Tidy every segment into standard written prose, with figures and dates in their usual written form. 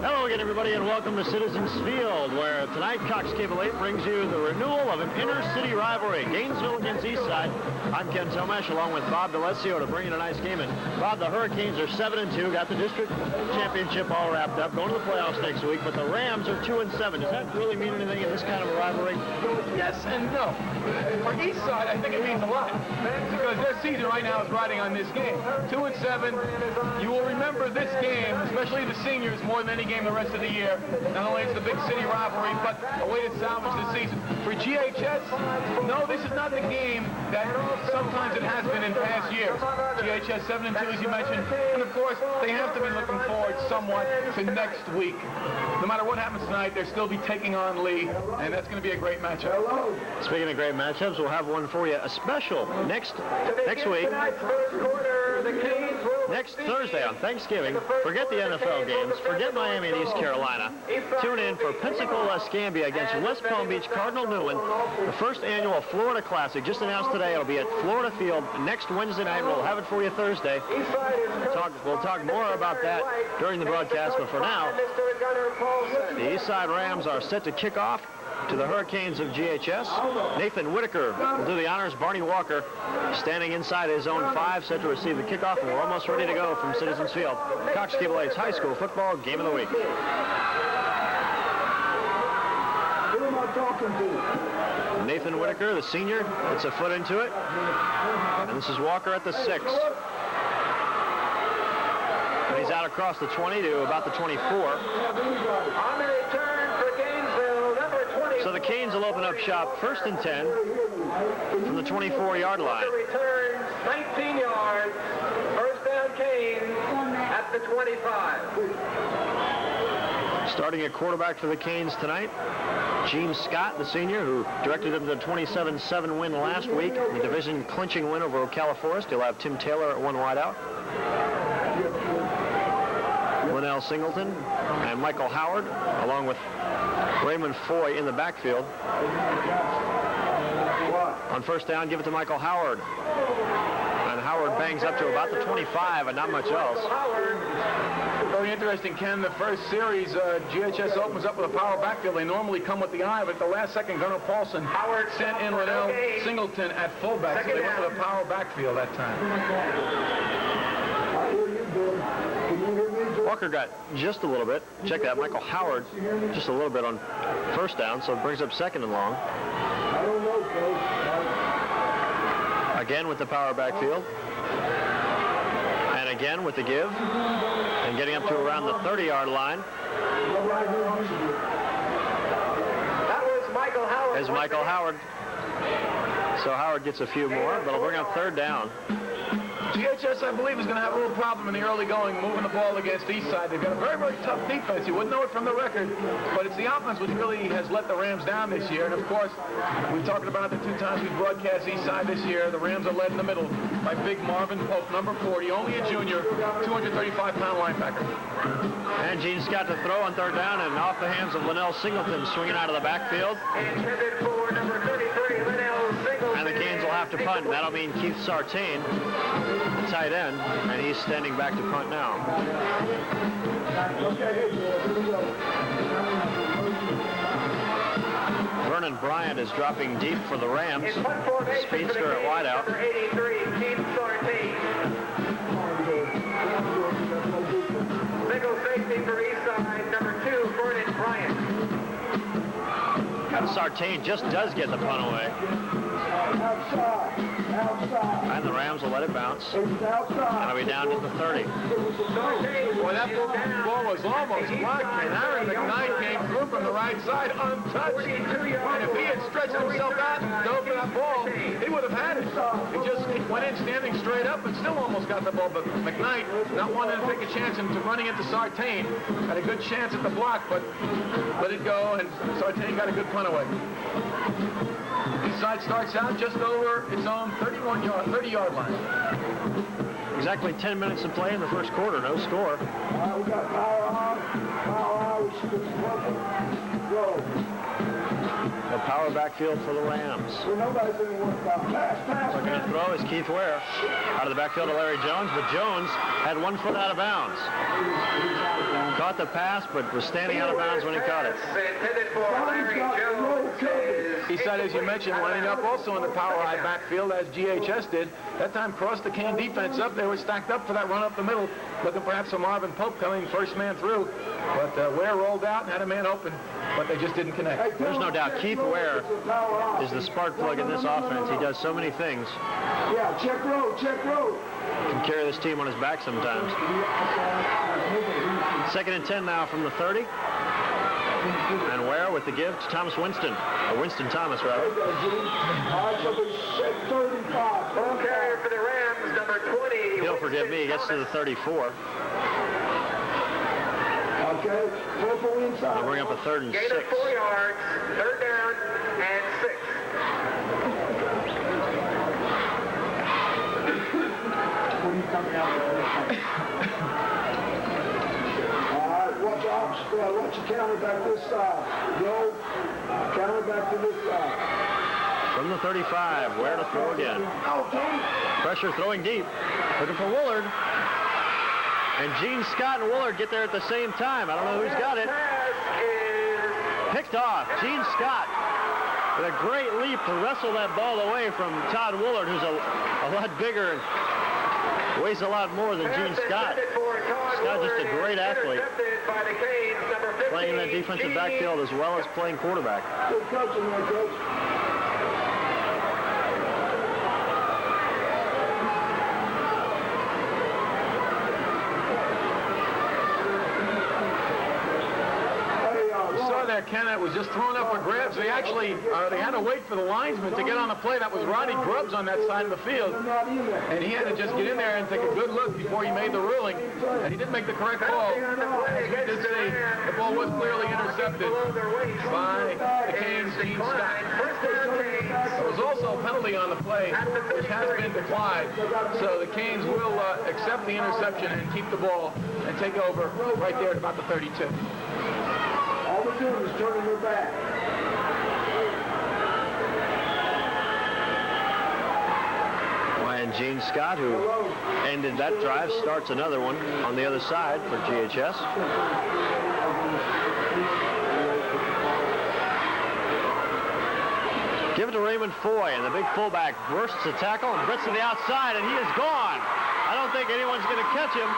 Hello again, everybody, and welcome to Citizens Field, where tonight Cox Cable 8 brings you the renewal of an inner-city rivalry, Gainesville against Eastside. I'm Ken Tomash, along with Bob DeLessio, to bring in a nice game. And Bob, the Hurricanes are 7-2, got the district championship all wrapped up, going to the playoffs next week, but the Rams are 2-7. Does that really mean anything in this kind of a rivalry? Yes and no. For Eastside, I think it means a lot, because their season right now is riding on this game. 2-7. You will remember this game, especially the seniors, more than any game the rest of the year. Not only is the big city rivalry, but a way to salvage the season. For GHS, no, this is not the game that sometimes it has been in past years. GHS 7-2, as you mentioned, and of course, they have to be looking forward somewhat to next week. No matter what happens tonight, they'll still be taking on Lee, and that's going to be a great matchup. Speaking of great matchups, we'll have one for you, a special next week. Next Thursday on Thanksgiving, forget the NFL games, forget Miami and East Carolina. Tune in for Pensacola-Escambia against West Palm Beach Cardinal Newman, the first annual Florida Classic. Just announced today, it'll be at Florida Field next Wednesday night. We'll have it for you Thursday. We'll talk more about that during the broadcast, but for now, the Eastside Rams are set to kick off to the Hurricanes of GHS. Nathan Whitaker will do the honors. Barney Walker standing inside his own 5, set to receive the kickoff, and we're almost ready to go from Citizens Field. Cox Cable 8's high school football game of the week. Nathan Whitaker, the senior, puts a foot into it. And this is Walker at the 6. And he's out across the 20 to about the 24. On the return for Gainesville, number 20. So the Canes will open up shop first and 10 from the 24-yard line. The return, 19 yards. First down Canes at the 25. Starting at quarterback for the Canes tonight, Gene Scott, the senior, who directed them to the 27-7 win last week, the division-clinching win over Ocala Forest. He'll have Tim Taylor at one wideout, Linnell Singleton and Michael Howard, along with Raymond Foy in the backfield. On first down, give it to Michael Howard. And Howard bangs up to about the 25 and not much else. Very interesting, Ken. The first series, GHS opens up with a power backfield. They normally come with the eye, but at the last second, Gunnar Paulson sent in Linnell Singleton at fullback, so they went with a power backfield that time. Walker got just a little bit. Check that, Michael Howard just a little bit on first down, so it brings up second and long. Again with the power backfield. And again with the give. And getting up to around the 30-yard line. That was Michael Howard. Is Michael Howard. So Howard gets a few more, but it'll bring up third down. GHS, I believe, is going to have a little problem in the early going, moving the ball against Eastside. They've got a very, very tough defense. You wouldn't know it from the record, but it's the offense which really has let the Rams down this year. And, of course, we've talked about it the 2 times we've broadcast Eastside this year. The Rams are led in the middle by big Marvin Pope, number 40, only a junior, 235-pound linebacker. And Gene Scott to throw on third down, and off the hands of Linnell Singleton, swinging out of the backfield. Intended for number 33, Linnell Singleton. And the Canes will have to punt. That'll mean Keith Sartain, the tight end, and he's standing back to punt now. Vernon Bryant is dropping deep for the Rams. Speedster at wideout. Number 83, Keith Sartain. Single safety for Eastside, number 2, Vernon Bryant. Sartain just does get the punt away. And the Rams will let it bounce. And it'll be down to the 30. Well, that ball was almost blocked, and Aaron McKnight came through from the right side untouched. And if he had stretched himself out and dove for that ball, he would have had it. He just went in standing straight up and still almost got the ball. But McKnight, not wanting to take a chance into running into Sartain, had a good chance at the block, but let it go, and Sartain got a good punt away. Eastside starts out just over its own 30-yard line. Exactly 10 minutes to play in the first quarter, no score. We got power on, we The power backfield for the Rams. Looking to throw is Keith Ware. Out of the backfield to Larry Jones, but Jones had 1 foot out of bounds. Caught the pass, but was standing out of bounds when he caught it. Eastside, as you mentioned, lining up also in the power high backfield as GHS did. That time crossed the Cane defense up. They were stacked up for that run up the middle, looking perhaps for Marvin Pope coming first man through. But Ware rolled out and had a man open, but they just didn't connect. There's no doubt Keith Ware is the spark plug in this offense. He does so many things. Yeah, check road. Can carry this team on his back sometimes. 2nd and 10 now from the 30. And Ware with the give to Thomas Winston. Or Winston Thomas, rather. Ball carrier for the Rams, number 20. He'll forgive me. He gets to the 34. Okay, purple inside. They'll bring up a 3rd and 6. Gain of 4 yards, 3rd down, and 6. Watch your counter back this side. Go. Counter back to this side. From the 35, Ware to throw again. Pressure throwing deep. Looking for Woolard. And Gene Scott and Woolard get there at the same time. I don't know who's got it. Picked off. Gene Scott with a great leap to wrestle that ball away from Todd Woolard, who's a lot bigger and weighs a lot more than Gene Scott. Scott's just a great athlete. Playing in that defensive backfield as well as playing quarterback. Good coaching there, Coach. Ken, it was just thrown up for grabs. They actually they had to wait for the linesman to get on the play. That was Ronnie Grubbs on that side of the field, and he had to just get in there and take a good look before he made the ruling. And he did make the correct call. As we did say, the ball was clearly intercepted by the Canes' Gene Scott. There was also a penalty on the play, which has been declined. So the Canes will accept the interception and keep the ball and take over right there at about the 32. All they're doing is turning their back. And Gene Scott, who ended that drive, starts another one on the other side for GHS. Give it to Raymond Foy, and the big fullback bursts the tackle and blitz to the outside, and he is gone. I don't think anyone's going to catch him.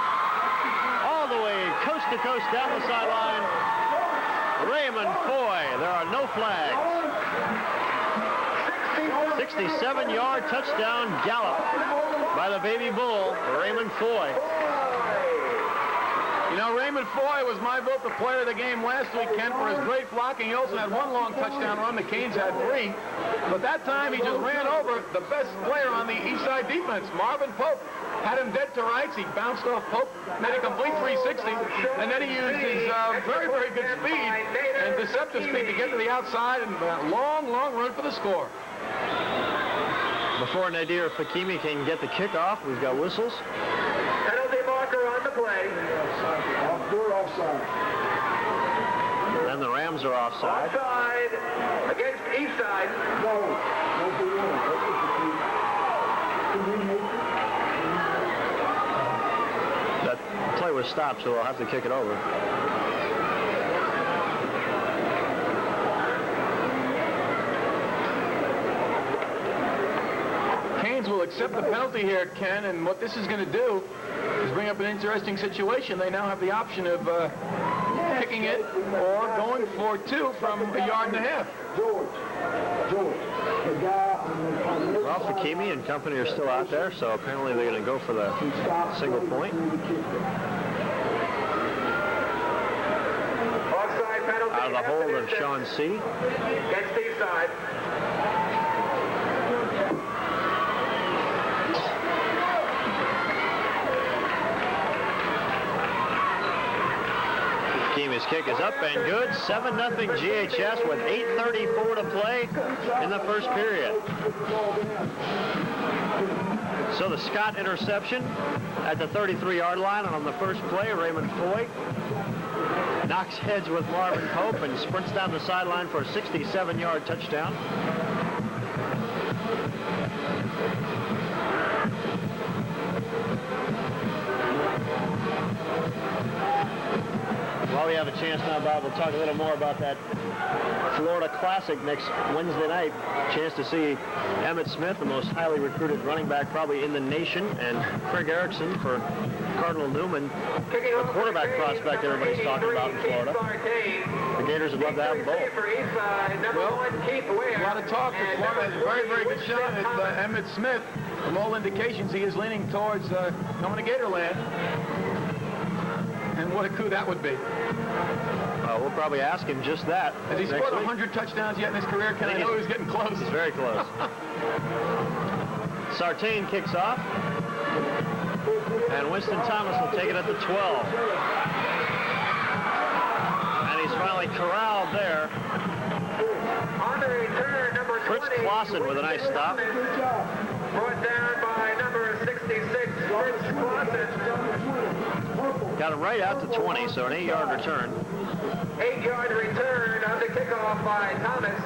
All the way coast to coast down the sideline. Raymond Foy. There are no flags. 67-yard touchdown gallop by the baby bull, Raymond Foy. You know, Raymond Foy was my vote the player of the game last week, Ken, for his great blocking. He also had one long touchdown run. The Canes had 3. But that time he just ran over the best player on the Eastside defense, Marvin Pope. Had him dead to rights. He bounced off Pope, made a complete 360, and then he used his very, very good speed and deceptive speed to get to the outside and a long, long run for the score. Before Nadir Fakimi can get the kickoff, we've got whistles. Penalty marker on the play. Offside. And the Rams are offside. Offside against Eastside. No. That play was stopped, so I'll have to kick it over. Canes will accept the penalty here, Ken, and what this is going to do is bring up an interesting situation. They now have the option of kicking it or going for 2 from 1.5 yards. George. The guy on the Well, Fakimi and company are still out there, so apparently they're going to go for the single point. Offside penalty. Out of the hold of Sean C. Against Eastside. His kick is up and good. 7-0 GHS with 8:34 to play in the first period. So the Scott interception at the 33-yard line, and on the first play, Raymond Foy knocks heads with Marvin Pope and sprints down the sideline for a 67-yard touchdown. While we have a chance now, Bob, we'll talk a little more about that Florida Classic next Wednesday night. Chance to see Emmitt Smith, the most highly recruited running back probably in the nation, and Craig Erickson for Cardinal Newman, a quarterback prospect everybody's talking about in Florida. The Gators would love to have them both. Well, a lot of talk that Florida has a very, very good shot at Emmitt Smith. From all indications, he is leaning towards coming to Gatorland. And what a coup that would be. We'll probably ask him just that. Has he scored 100 touchdowns yet in his career? I know he's getting close. He's very close. Sartain kicks off. And Winston Thomas will take it at the 12. And he's finally corralled there. On the return, number 20. Fritz Clausen with a nice stop. Brought down by number 66, Fritz Clausen. Got him right out to 20, so an 8-yard return. 8-yard return on the kickoff by Thomas.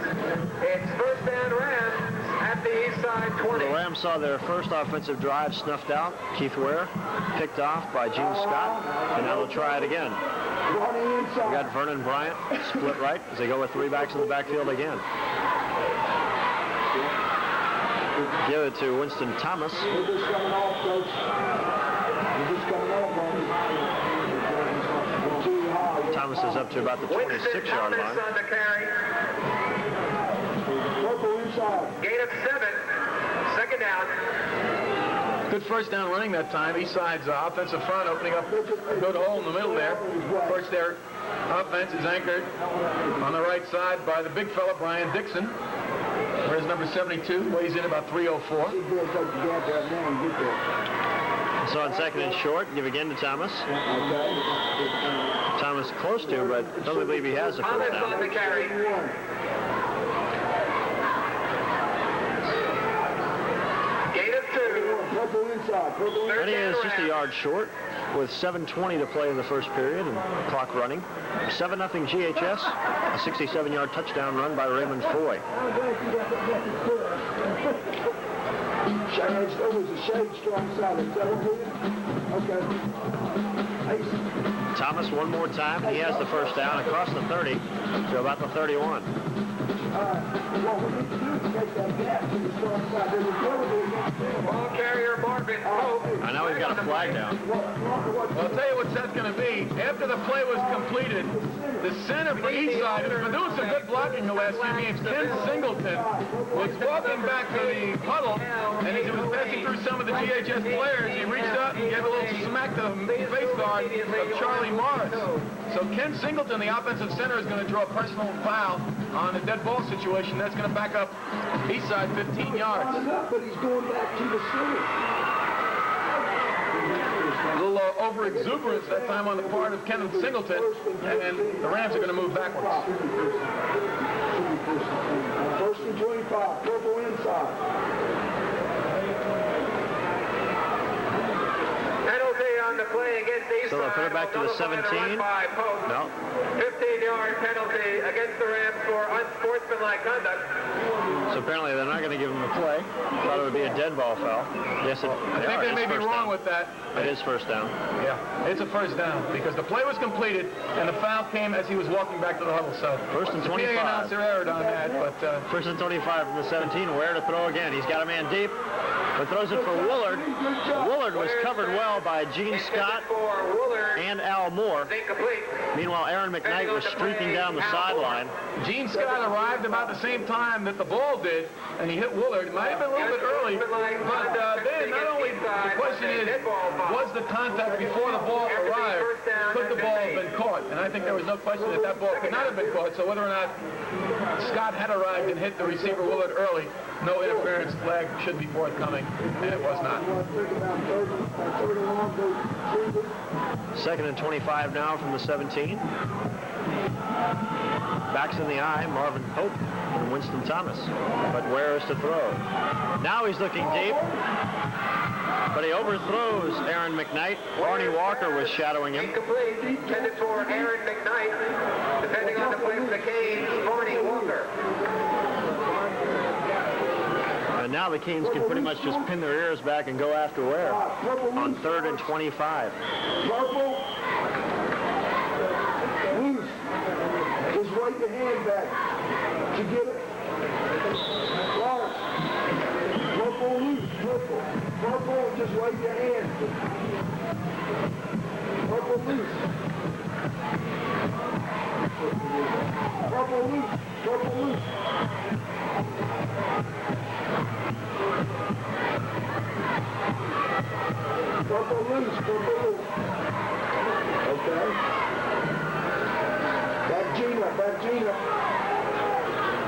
It's first down Rams at the Eastside 20. The Rams saw their first offensive drive snuffed out. Keith Ware picked off by Gene Scott, and now they'll try it again. We got Vernon Bryant split right as they go with 3 backs in the backfield again. Give it to Winston Thomas. Thomas is up to about the 26-yard line. On the carry. Gain of 7. Second down. Good first down running that time. Eastside's offensive front opening up a good hole in the middle there. Of course, their offense is anchored on the right side by the big fella, Brian Dixon. Whereas number 72 weighs in about 304. So on second and short, give again to Thomas. Thomas close to, but doesn't believe he has a first down. On the carry. Gain of 2. And he is just a yard short with 7:20 to play in the first period and clock running. 7-0 GHS, a 67-yard touchdown run by Raymond Foy. Thomas one more time. He has the first down across the 30 to about the 31. Ball carrier Marvin Pope. I know we've got a flag down. Well, I'll tell you what that's going to be. After the play was completed, the center for Eastside, who's been doing some good blocking the last few games, Ken Singleton, was walking back to the huddle, and as he was passing through some of the GHS players, he reached out and gave a little smack to the face guard of Charlie Morris. So Ken Singleton, the offensive center, is going to draw a personal foul on a dead ball situation. That's going to back up Eastside 15 yards. But he's going back to the center. A little over-exuberance that time on the part of Ken Singleton, and the Rams are going to move backwards. First and 25, purple inside. Penalty on the play against Eastside. So they'll put it back to the 17. No. 15-yard penalty against the Rams for unsportsmanlike conduct. So apparently they're not going to give him a play. Thought it would be a dead ball foul. Yes, I think they may be wrong with that. It is first down. Yeah, it's a first down because the play was completed and the foul came as he was walking back to the huddle. So First and 25. The announcer erred on that, but First and 25 from the 17. Where to throw again? He's got a man deep, but throws it for Woolard. Woolard was covered well by Gene Scott and Al Moore. Meanwhile, Aaron McKnight was streaking down the sideline. Gene Scott arrived about the same time that the ball did, and he hit Woolard. It might have been a little bit early, but then not only the question is, was the contact before the ball arrived? Could the ball have been caught? And I think there was no question that that ball could not have been caught. So whether or not Scott had arrived and hit the receiver Woolard early, no interference flag should be forthcoming, and it was not. Second and 25 now from the 17. Back backs in the eye, Marvin Pope and Winston Thomas. But where is to throw? Now he's looking deep, but he overthrows Aaron McKnight. Barney Walker was shadowing him. Incomplete, intended for Aaron McKnight. Depending on the play for the Canes, Barney Walker. And now the Canes can pretty much just pin their ears back and go after Ware on 3rd and 25. Purple. Loose. Just right the hand back. Did you get it? Lawrence. Purple loose. Purple. Purple, just right your hand. Purple loose. Purple loose. Purple loose. Purple loose. Purple loose. Okay. Back Gina. Back Gina.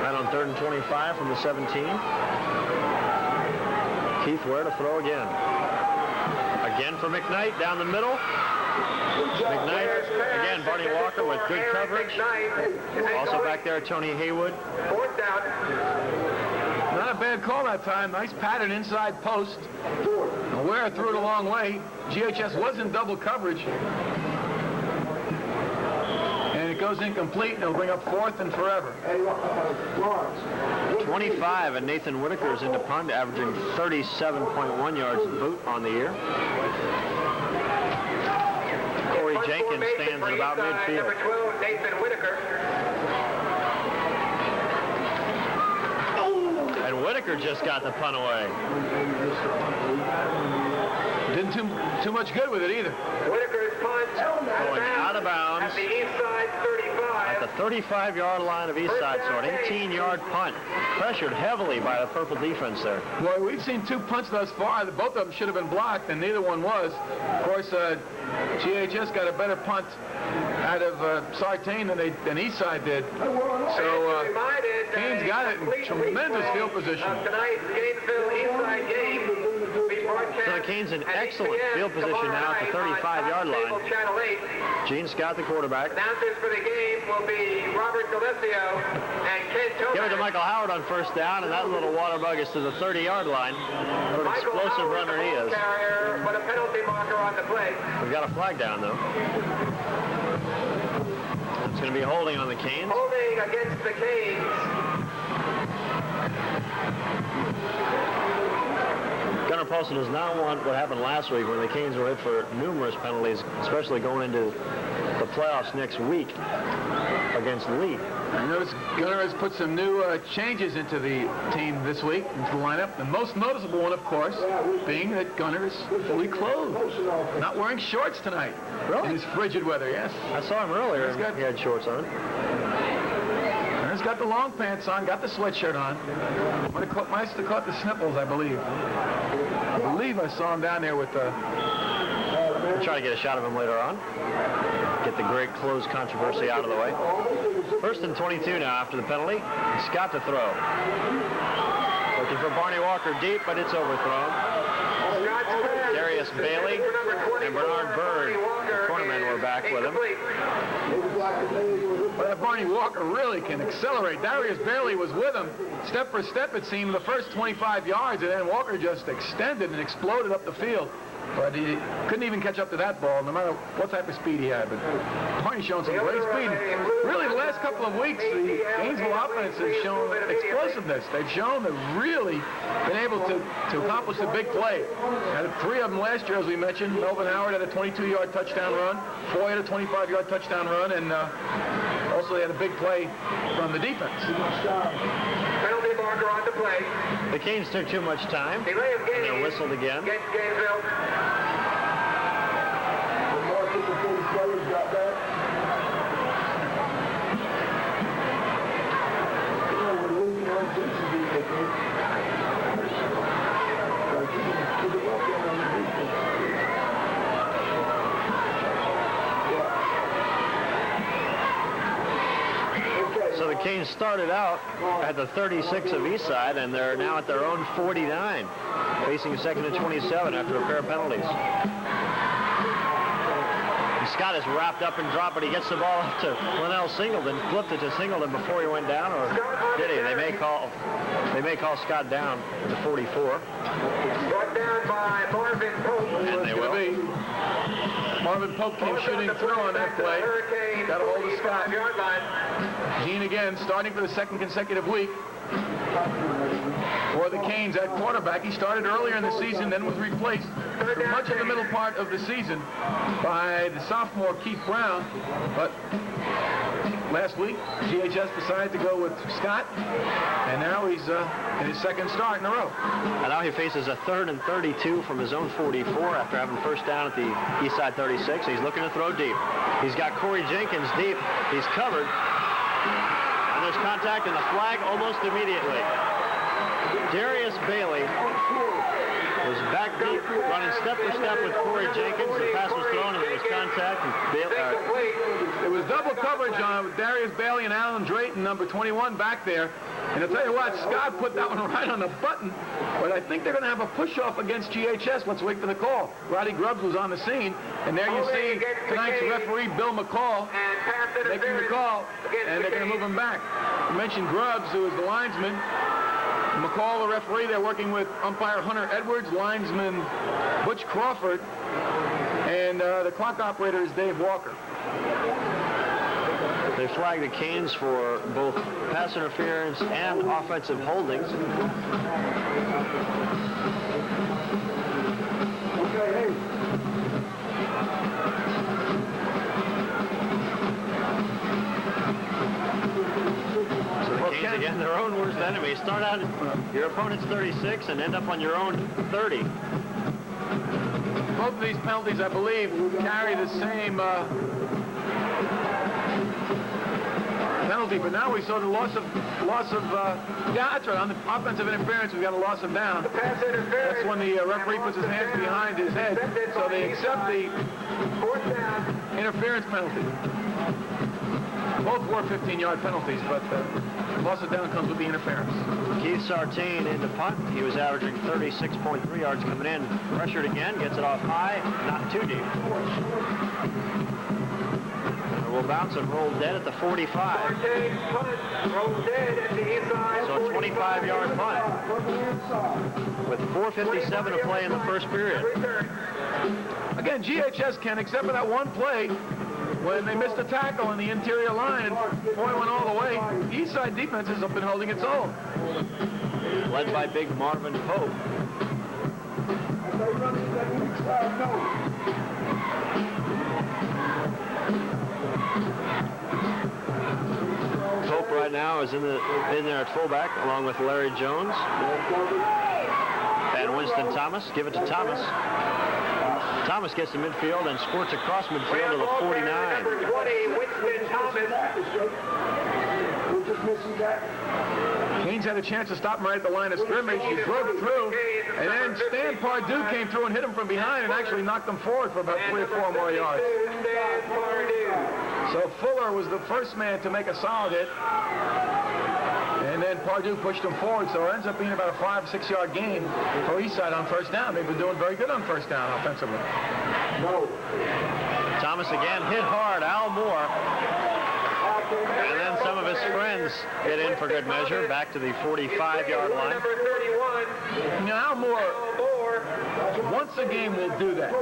Right on 3rd and 25 from the 17. Keith Ware to throw again. Again for McKnight down the middle. McKnight, again, Barney Walker with good coverage. Also back there, Tony Haywood. Fourth down. Not a bad call that time. Nice pattern inside post. Ware threw it a long way. GHS was in double coverage. And it goes incomplete, and it'll bring up 4th and forever. 25, and Nathan Whitaker is into punt, averaging 37.1 yards of boot on the year. Corey Jenkins stands at about midfield. Number 12, Nathan Whitaker. And Whitaker just got the punt away. Didn't too much good with it either. Whitaker's punt Going out of bounds at the Eastside 35. at the 35-yard line of Eastside, so an 18-yard punt. Pressured heavily by the purple defense there. Boy, we've seen 2 punts thus far. Both of them should have been blocked, and neither one was. Of course, GHS got a better punt out of Sartain than Eastside did. So Canes got it in tremendous field position. Tonight's Gainesville Eastside game. So the Canes in excellent field position now at the 35-yard line. Gene Scott, the quarterback. Announcers for the game will be Robert D'Alessio and Ken Tomac. Give it to Michael Howard on 1st down, and that little water bug is to the 30-yard line. What an explosive runner he is. Carrier, but a penalty marker on the play. We've got a flag down, though. It's going to be holding on the Canes. Holding against the Canes. Gunnar Paulson does not want what happened last week when the Canes were hit for numerous penalties, especially going into the playoffs next week against Lee. I notice Gunnar has put some new changes into the team this week, into the lineup. The most noticeable one, of course, being that Gunnar is fully clothed. Not wearing shorts tonight. Really? In this frigid weather, yes. I saw him earlier. He had shorts on. He's got the long pants on, got the sweatshirt on. Might have caught the sniffles, I believe. I believe I saw him down there with the... We'll try to get a shot of him later on. Get the great close controversy out of the way. 1st and 22 now after the penalty. Scott to throw. Looking for Barney Walker deep, but it's overthrown. Darius Bailey and Bernard Bird, the cornermen, were back with him. But Barney Walker really can accelerate. Darius Bailey was with him. Step for step, it seemed, the first 25 yards, and then Walker just extended and exploded up the field. But he couldn't even catch up to that ball, no matter what type of speed he had. But Barney's shown some great speed. Really, the last couple of weeks, the Gainesville offense has shown explosiveness. They've shown they've really been able to accomplish a big play. Had 3 of them last year, as we mentioned. Melvin Howard had a 22-yard touchdown run. Foy had a 25-yard touchdown run. And also they had a big play from the defense. Penalty marker on the play. The Canes took too much time. Delay of game. And they're whistled again. Against Gainesville. So the Canes started out at the 36 of Eastside, and they're now at their own 49, facing 2nd and 27 after a pair of penalties. Scott is wrapped up and dropped, but he gets the ball up to Linnell Singleton, flipped it to Singleton before he went down, or did he? They may call Scott down to 44. Brought down by Marvin Pope. And they will be. Marvin Pope came shooting through on that play. Got a hold of Scott. Gene again, starting for the second consecutive week for the Canes at quarterback. He started earlier in the season, then was replaced for much of the middle part of the season by the sophomore Keith Brown. But last week, GHS decided to go with Scott, and now he's in his second start in a row. And now he faces a 3rd and 32 from his own 44 after having first down at the Eastside 36. He's looking to throw deep. He's got Corey Jenkins deep. He's covered. And there's contact and the flag almost immediately. Darius Bailey was back deep, running step for step with Corey Jenkins. The pass was thrown and there was contact. And it was double coverage on Darius Bailey and Alan Drayton, number 21, back there. And I'll tell you what, Scott put that one right on the button. But I think they're going to have a push-off against GHS. Let's wait for the call. Roddy Grubbs was on the scene. And there you see tonight's referee, Bill McCall, making the call. And they're going to move him back. You mentioned Grubbs, who is the linesman. McCall, the referee, they're working with umpire Hunter Edwards, linesman Butch Crawford, and the clock operator is Dave Walker. They flagged the Canes for both pass interference and offensive holdings. Okay, hey. Canes, again, their own worst enemy. Start out at your opponent's 36 and end up on your own 30. Both of these penalties, I believe, carry the same penalty, but now we saw the loss of yeah, that's right, on the offensive interference, we got a loss of down. That's when the referee puts his hands behind his head, so they accept the interference penalty. Both were 15-yard penalties, but loss of down comes with the interference. Keith Sartain in the punt. He was averaging 36.3 yards coming in. Pressured again, gets it off high, not too deep. Will bounce and roll dead at the 45. So a 25-yard punt with 4:57 to play in the first period. Again, GHS can, except for that one play, when they missed a tackle in the interior line and boy went all the way, Eastside defense has been holding its own. Led by big Marvin Pope. Pope right now is in there at fullback along with Larry Jones. And Winston Thomas. Give it to Thomas. Thomas gets to midfield and squirts across midfield to the 49. Number 20, Winston Thomas. Canes had a chance to stop him right at the line of scrimmage. He broke through, and then Stan Pardue came through and hit him from behind and actually knocked him forward for about 3 or 4 more yards. So Fuller was the first man to make a solid hit. And then Pardue pushed him forward, so it ends up being about a 5 or 6 yard gain for Eastside on first down. They've been doing very good on first down offensively. Thomas again hit hard. Al Moore. And then some of his friends get in for good measure, back to the 45-yard line. Number 31. Now Al Moore, once a game will do that.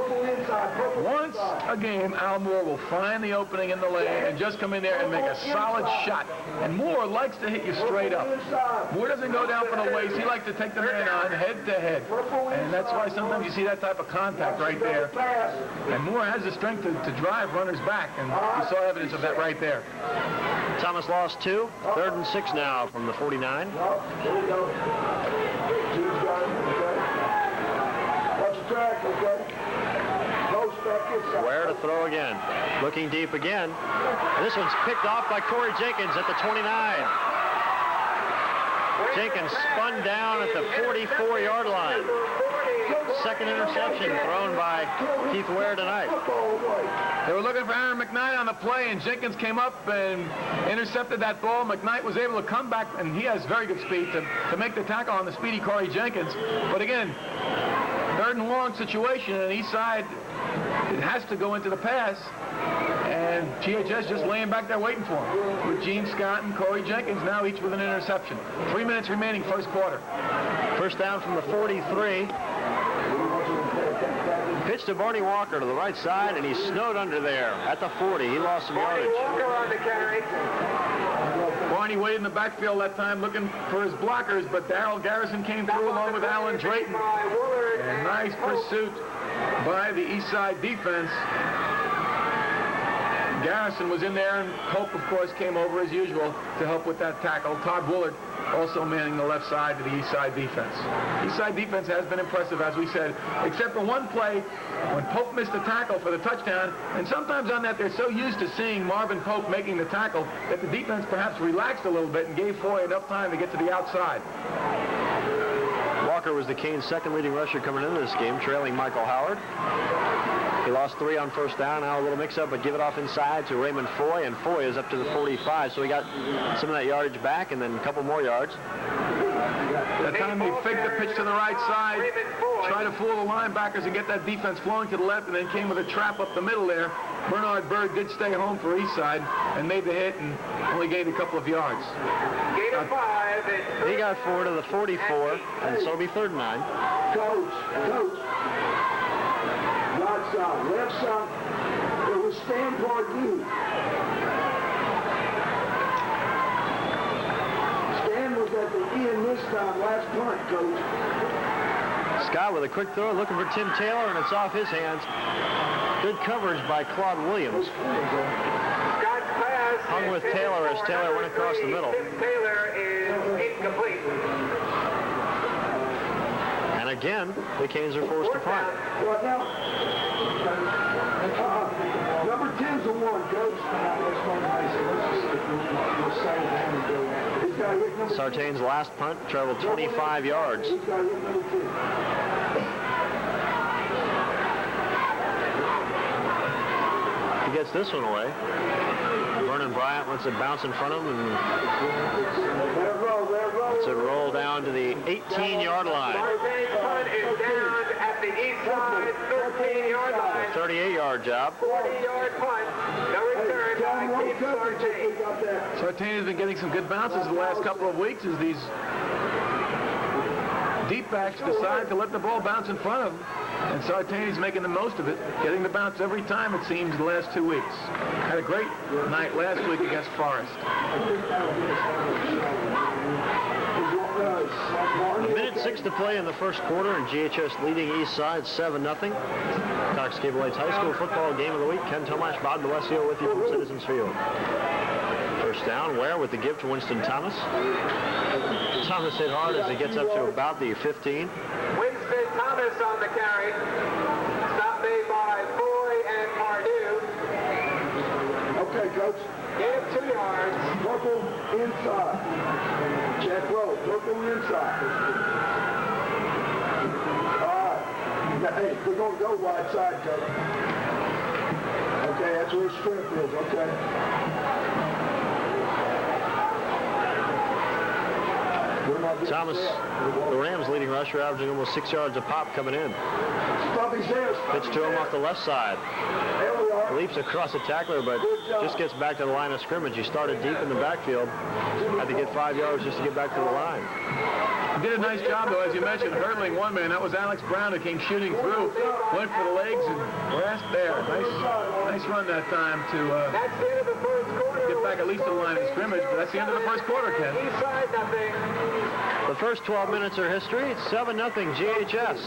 Once a game, Al Moore will find the opening in the lane and just come in there and make a solid shot. And Moore likes to hit you straight up. Moore doesn't go down for the waist. He likes to take the man on head to head. And that's why sometimes you see that type of contact right there. And Moore has the strength to drive runners back. And you saw evidence of that right there. Thomas lost 2. 3rd and 6 now from the 49. Where to throw again. Looking deep again. And this one's picked off by Corey Jenkins at the 29. Jenkins spun down at the 44-yard line. Second interception thrown by Keith Ware tonight. They were looking for Aaron McKnight on the play, and Jenkins came up and intercepted that ball. McKnight was able to come back, and he has very good speed to make the tackle on the speedy Corey Jenkins. But again, 3rd and long situation, and Eastside It has to go into the pass, and GHS just laying back there waiting for him. With Gene Scott and Corey Jenkins now each with an interception. 3 minutes remaining, first quarter. First down from the 43. Pitch to Barney Walker to the right side, and he's snowed under there at the 40. He lost some yardage. Walker on the carry. Barney waited in the backfield that time looking for his blockers, but Darrell Garrison came through along with Alan Drayton. And nice pursuit by the Eastside defense. Garrison was in there, and Pope, of course, came over as usual to help with that tackle. Todd Woolard also manning the left side of the Eastside defense. Eastside defense has been impressive, as we said, except for one play when Pope missed the tackle for the touchdown. And sometimes on that, they're so used to seeing Marvin Pope making the tackle that the defense perhaps relaxed a little bit and gave Foy enough time to get to the outside. Walker was the Canes' second leading rusher coming into this game, trailing Michael Howard. He lost 3 on first down. Now a little mix-up, but give it off inside to Raymond Foy, and Foy is up to the 45, so he got some of that yardage back and then a couple more yards. That time he faked the pitch to the right side, tried to fool the linebackers and get that defense flowing to the left, and then came with a trap up the middle there. Bernard Bird did stay home for Eastside and made the hit and only gained a couple of yards. He got forward to the 44, and so it'll be 3rd and 9. Coach. Right side, left side. It was Stan Pardue. Stan was at the end this time, last punt, Coach. Scott with a quick throw, looking for Tim Taylor, and it's off his hands. Good coverage by Claude Williams. Scott's pass Hung with Taylor as Taylor went across the middle. Tim Taylor is incomplete. And again, the Canes are forced to punt. What now? Number 10's the one, Coach. Sartain's last punt traveled 25 yards. He's got to hit number 10. He gets this one away. Vernon Bryant lets it bounce in front of him and lets it roll down to the 18-yard line. Sartain's punt is down at the Eastside 13-yard line. 38-yard job. 40-yard punt. No return by Keith Sartain. Sartain has been getting some good bounces the last couple of weeks as these deep backs decide to let the ball bounce in front of them. And Sartain is making the most of it, getting the bounce every time, it seems, the last 2 weeks. Had a great night last week against Forest. A minute 6 to play in the first quarter, and GHS leading Eastside 7-0. Cox Cable High School football game of the week. Ken Tomash, Bob DeLessio with you from Citizens Field. First down, Ware with the give to Winston Thomas. Thomas hit hard as he gets up to about the 15. Winston Thomas on the carry. Stop made by Foy and Pardue. Okay, Coach. Gain of 2 yards. Purple inside. Check roll. Purple inside. All right. Now, hey, we're going to go wide side, Coach. Okay, that's where his strength is, okay? Thomas, the Rams leading rusher, averaging almost 6 yards a pop coming in. Pitch to him off the left side. Leaps across the tackler, but just gets back to the line of scrimmage. He started deep in the backfield. Had to get 5 yards just to get back to the line. He did a nice job, though, as you mentioned, hurdling one man. That was Alex Brown who came shooting through, went for the legs, and grasped there. Nice run that time to That's the end of the first quarter. get back at least to the line of scrimmage. But that's the end of the first quarter, Ken. Eastside nothing. The first 12 minutes are history. It's 7-0 GHS.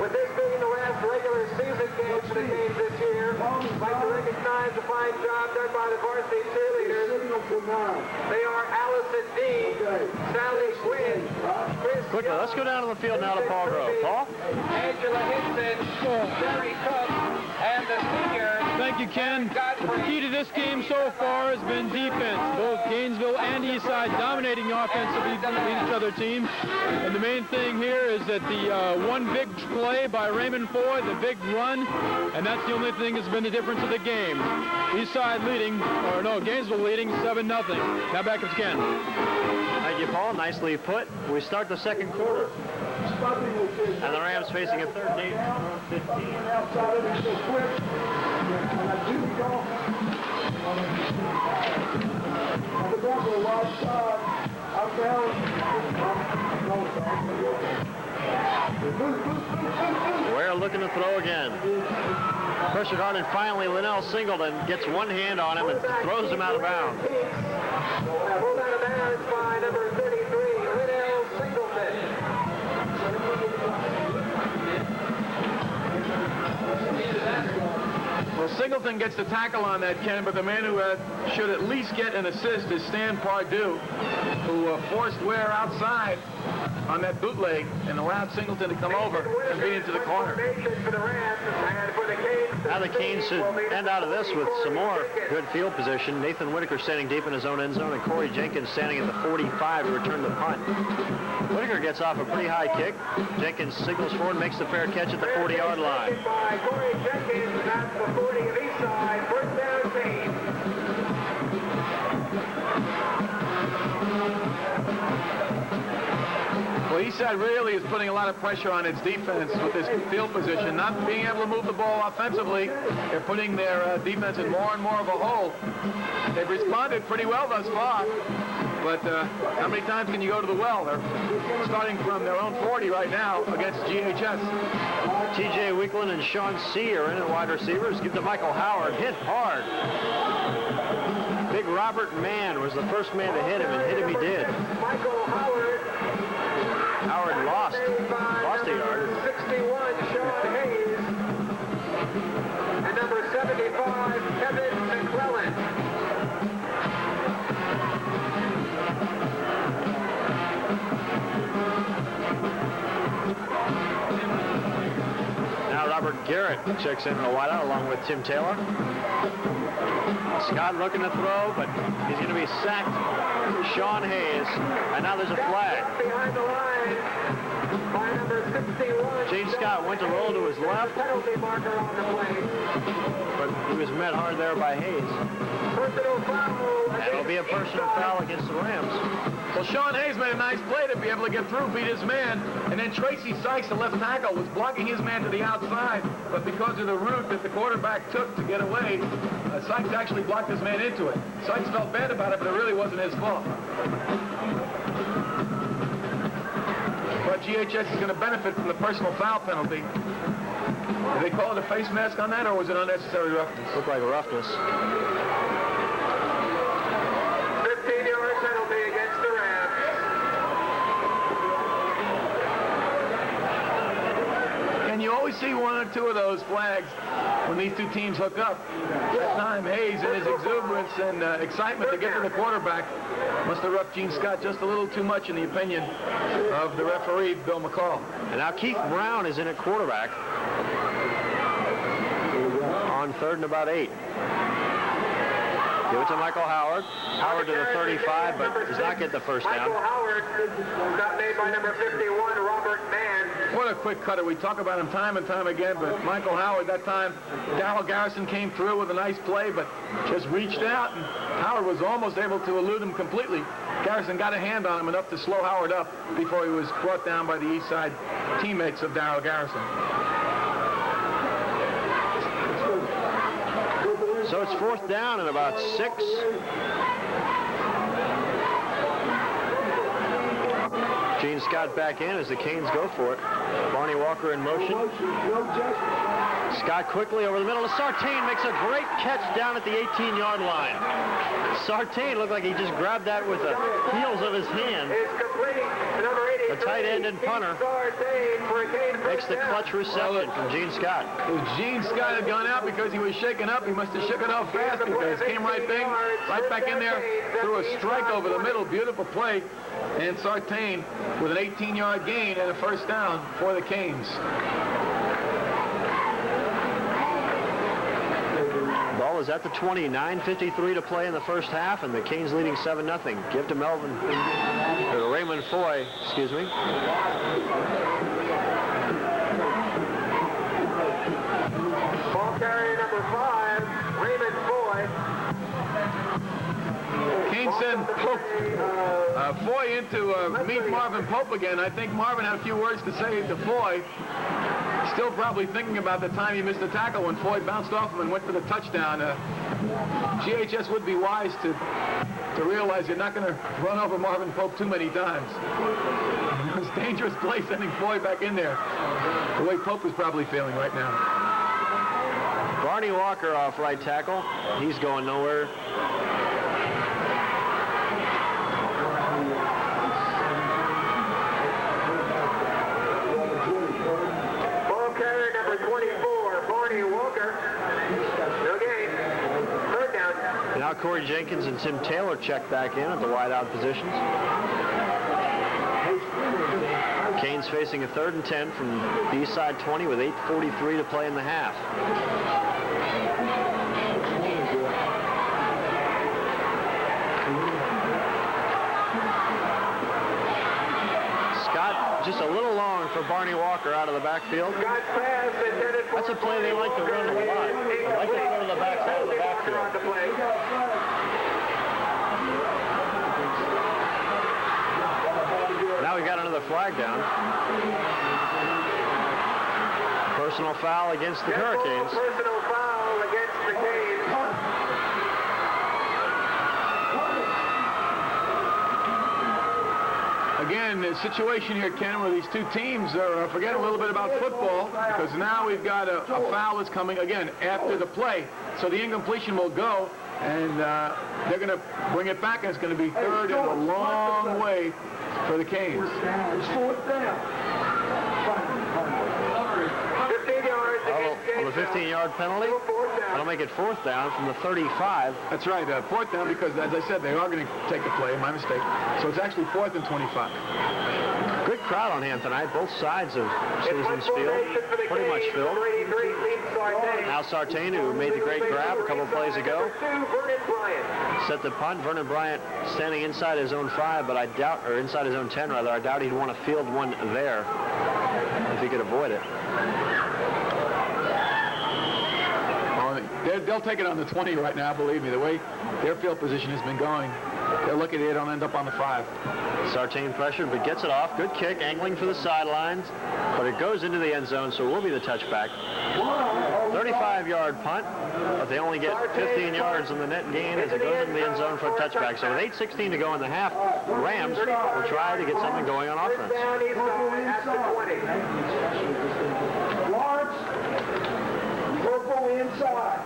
With this being the last regular season game for the Canes this year, I'd like to recognize the fine job done by the varsity cheerleaders. They are Allison D, Sally Quinn, Chris Quickly, let's go down to the field now to Paul Grove. Paul? Angela Hinson, Jerry Cook, and the senior. Thank you, Ken. The key to this game so far has been defense. Both Gainesville and Eastside dominating the offensively each other team. And the main thing here is that the one big play by Raymond Foy, the big run, and that's the only thing that's been the difference of the game. Eastside leading, or no, Gainesville leading 7-0. Now back to Ken. Thank you, Paul. Nicely put. We start the second quarter. And the Rams facing a third and 8 from 15. Outside of it, so quick. And I do go. On the back of the right side, I'm down. Ware looking to throw again. Pressure guard, and finally Linnell Singleton gets one hand on him and throws him out of bounds. Pulled out of bounds by number 33, Linnell Singleton. Well, Singleton gets the tackle on that, Ken, but the man who should at least get an assist is Stan Pardue, who forced Ware outside on that bootleg and allowed Singleton to come over and beat into the corner. Now the Canes should end out of this with some more good field position. Nathan Whitaker standing deep in his own end zone, and Corey Jenkins standing at the 45 to return the punt. Whitaker gets off a pretty high kick. Jenkins signals forward, makes the fair catch at the 40-yard line. By Corey Jenkins, that's the 40 of Eastside, first down team. Well, Eastside really is putting a lot of pressure on its defense with this field position, not being able to move the ball offensively. They're putting their defense in more and more of a hole. They've responded pretty well thus far, but how many times can you go to the well? They're starting from their own 40 right now against GHS. T.J. Weekland and Sean C. are in at wide receivers. Give to Michael Howard, hit hard. Big Robert Mann was the first man to hit him, and hit him he did. Michael Howard. Howard lost a yard. 61, Sean Hayes. And number 75, Kevin McClellan. Now Robert Garrett checks in a wideout along with Tim Taylor. Scott looking to throw, but he's going to be sacked. Sean Hayes, and now there's a flag. Behind the line by number 61. Gene Scott went to roll to his left, Penalty marker on the play. but he was met hard there by Hayes. Personal foul. That'll be a personal foul against the Rams. Well, Sean Hayes made a nice play to be able to get through, beat his man, and then Tracy Sykes, the left tackle, was blocking his man to the outside, but because of the route that the quarterback took to get away, Sykes actually blocked his man into it. Sykes felt bad about it, but it really wasn't his fault. But GHS is going to benefit from the personal foul penalty. Did they call it a face mask on that, or was it unnecessary roughness? Looked like a roughness. 15-yard penalty against the Rams. And you always see one or two of those flags when these two teams hook up. That time, Hayes, in his exuberance and excitement to get to the quarterback, must have roughed Gene Scott just a little too much, in the opinion of the referee, Bill McCall. And now Keith Brown is in at quarterback on 3rd and about 8. Give it to Michael Howard. Howard to the 35, but does not get the first down. Michael Howard got made by number 51, Robert Mann. What a quick cutter. We talk about him time and time again, but Michael Howard, that time, Darryl Garrison came through with a nice play, but just reached out, and Howard was almost able to elude him completely. Garrison got a hand on him enough to slow Howard up before he was brought down by the Eastside teammates of Darryl Garrison. So it's 4th down and about 6. Gene Scott back in as the Canes go for it. Barney Walker in motion. Scott quickly over the middle to Sartain, makes a great catch down at the 18-yard line. Sartain looked like he just grabbed that with the heels of his hand. The tight end and punter makes the clutch reception from Gene Scott. If Gene Scott had gone out because he was shaken up, he must have shook it off fast, because came right back in there, threw a strike over the middle, beautiful play, and Sartain with an 18-yard gain and a first down for the Canes. Ball is at the 20, 9:53 to play in the first half, and the Canes leading 7-0. Give to Raymond Foy, excuse me. Ball carrier number 5, Raymond Foy. Canes send Foy in to meet Marvin Pope again. I think Marvin had a few words to say to Foy. Still probably thinking about the time he missed the tackle when Foy bounced off him and went for the touchdown. GHS would be wise to realize you're not going to run over Marvin Pope too many times. It was a dangerous play sending Foy back in there, the way Pope is probably feeling right now. Barney Walker off right tackle. He's going nowhere. Ball carrier number 24, Barney Walker. No gain. Third down. Now Corey Jenkins and Tim Taylor check back in at the wideout positions. Canes facing a 3rd and 10 from the Eastside 20 with 8:43 to play in the half. Scott just a little long for Barney Walker out of the backfield. That's a play they like to run a lot. They like to throw to the backside of the backfield. Now we've got another flag down. Personal foul against the Hurricanes. Personal foul against the Canes. Again, the situation here, Ken, where these two teams are forgetting a little bit about football, because now we've got a foul that's coming, again, after the play. So the incompletion will go, and they're going to bring it back, and it's going to be 3rd and a long way for the Canes. It's 4th down. 15 yards against On the 15-yard penalty, that'll make it 4th down from the 35. That's right, 4th down, because, as I said, they are going to take the play, my mistake. So it's actually 4th and 25. Good crowd on hand tonight, both sides of Citizens Field, pretty much filled. Now Sartain, who made the great grab a couple of plays ago, set the punt. Vernon Bryant standing inside his own 5, but I doubt, or inside his own 10 rather, I doubt he'd want to field one there if he could avoid it. They'll take it on the 20 right now, believe me. The way their field position has been going, they're lucky they don't end up on the 5. Sartain pressured, but gets it off. Good kick, angling for the sidelines, but it goes into the end zone, so it will be the touchback. 35-yard punt, but they only get 15 yards on the net gain as it goes into the end zone for a touchback. So with 8:16 to go in the half, the Rams will try to get something going on offense. Lawrence, purple inside.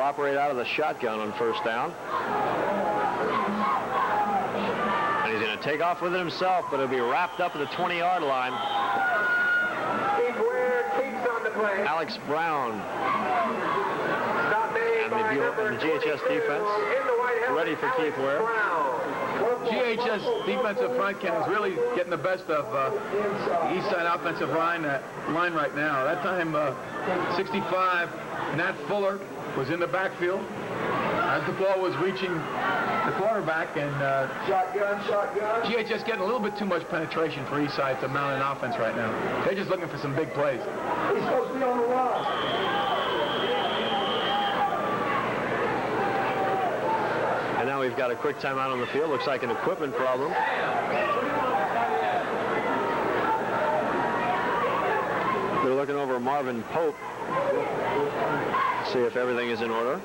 Operate out of the shotgun on 1st down. And he's going to take off with it himself, but it'll be wrapped up at the 20-yard line. Alex Brown and the GHS defense ready for Keith Ware. GHS defensive front, Ken, is really getting the best of the Eastside offensive line right now. That time, 65, Nat Fuller was in the backfield as the ball was reaching the quarterback, and Shotgun. GHS getting a little bit too much penetration for Eastside to mount an offense right now. They're just looking for some big plays. He's supposed to be on the line. And now we've got a quick timeout on the field. Looks like an equipment problem. They're looking over Marvin Pope. See if everything is in order.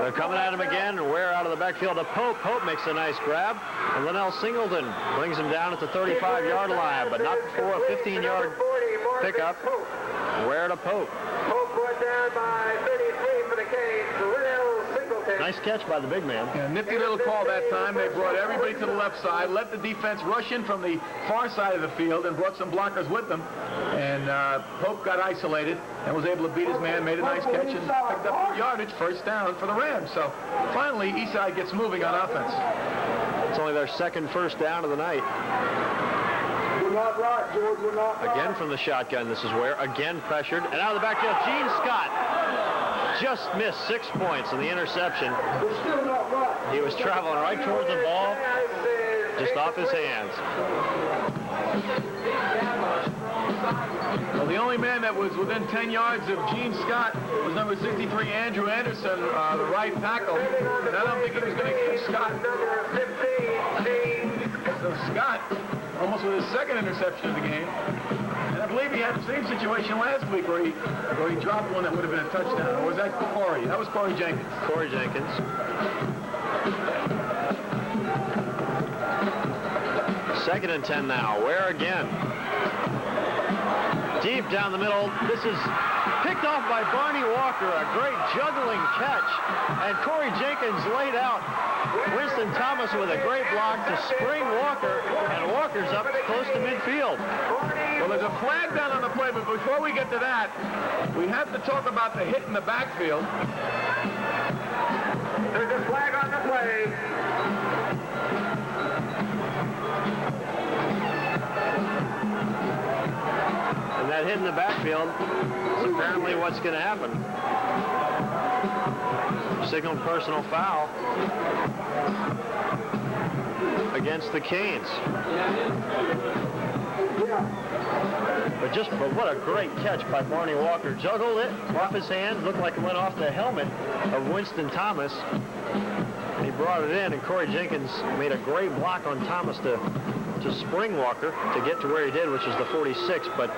They're coming at him again, and Ware out of the backfield to Pope. Pope makes a nice grab, and Linnell Singleton brings him down at the 35-yard line, but not before a 15-yard pickup. Ware to Pope. Pope brought down by 33 for the Canes. Linnell Singleton. Nice catch by the big man. Yeah, nifty little call that time. They brought everybody to the left side, let the defense rush in from the far side of the field, and brought some blockers with them. And Pope got isolated and was able to beat his man, made a nice catch, and picked up the yardage, 1st down for the Rams. So finally, Eastside gets moving on offense. It's only their second 1st down of the night. You're not right, George. board were not Again from the shotgun, this is where. Again pressured. And out of the backfield, Gene Scott just missed 6 points in the interception. They're still not right. He was traveling right towards the ball, just off his hands. Well, the only man that was within 10 yards of Gene Scott was number 63, Andrew Anderson, the right tackle. And I don't think he was going to catch Scott. So Scott, almost with his second interception of the game. And I believe he had the same situation last week where he dropped one that would have been a touchdown. Or was that Corey? That was Corey Jenkins. Corey Jenkins. Second and 10 now. Where again? Deep down the middle. This is picked off by Barney Walker. A great juggling catch. And Corey Jenkins laid out Winston Thomas with a great block to spring Walker. And Walker's up close to midfield. Well, there's a flag down on the play, but before we get to that, we have to talk about the hit in the backfield. There's a flag on the play. And that hit in the backfield is apparently what's going to happen. Signaled personal foul against the Canes. But what a great catch by Barney Walker. Juggled it off his hand, looked like it went off the helmet of Winston Thomas. He brought it in, and Corey Jenkins made a great block on Thomas to spring Walker to get to where he did, which is the 46, but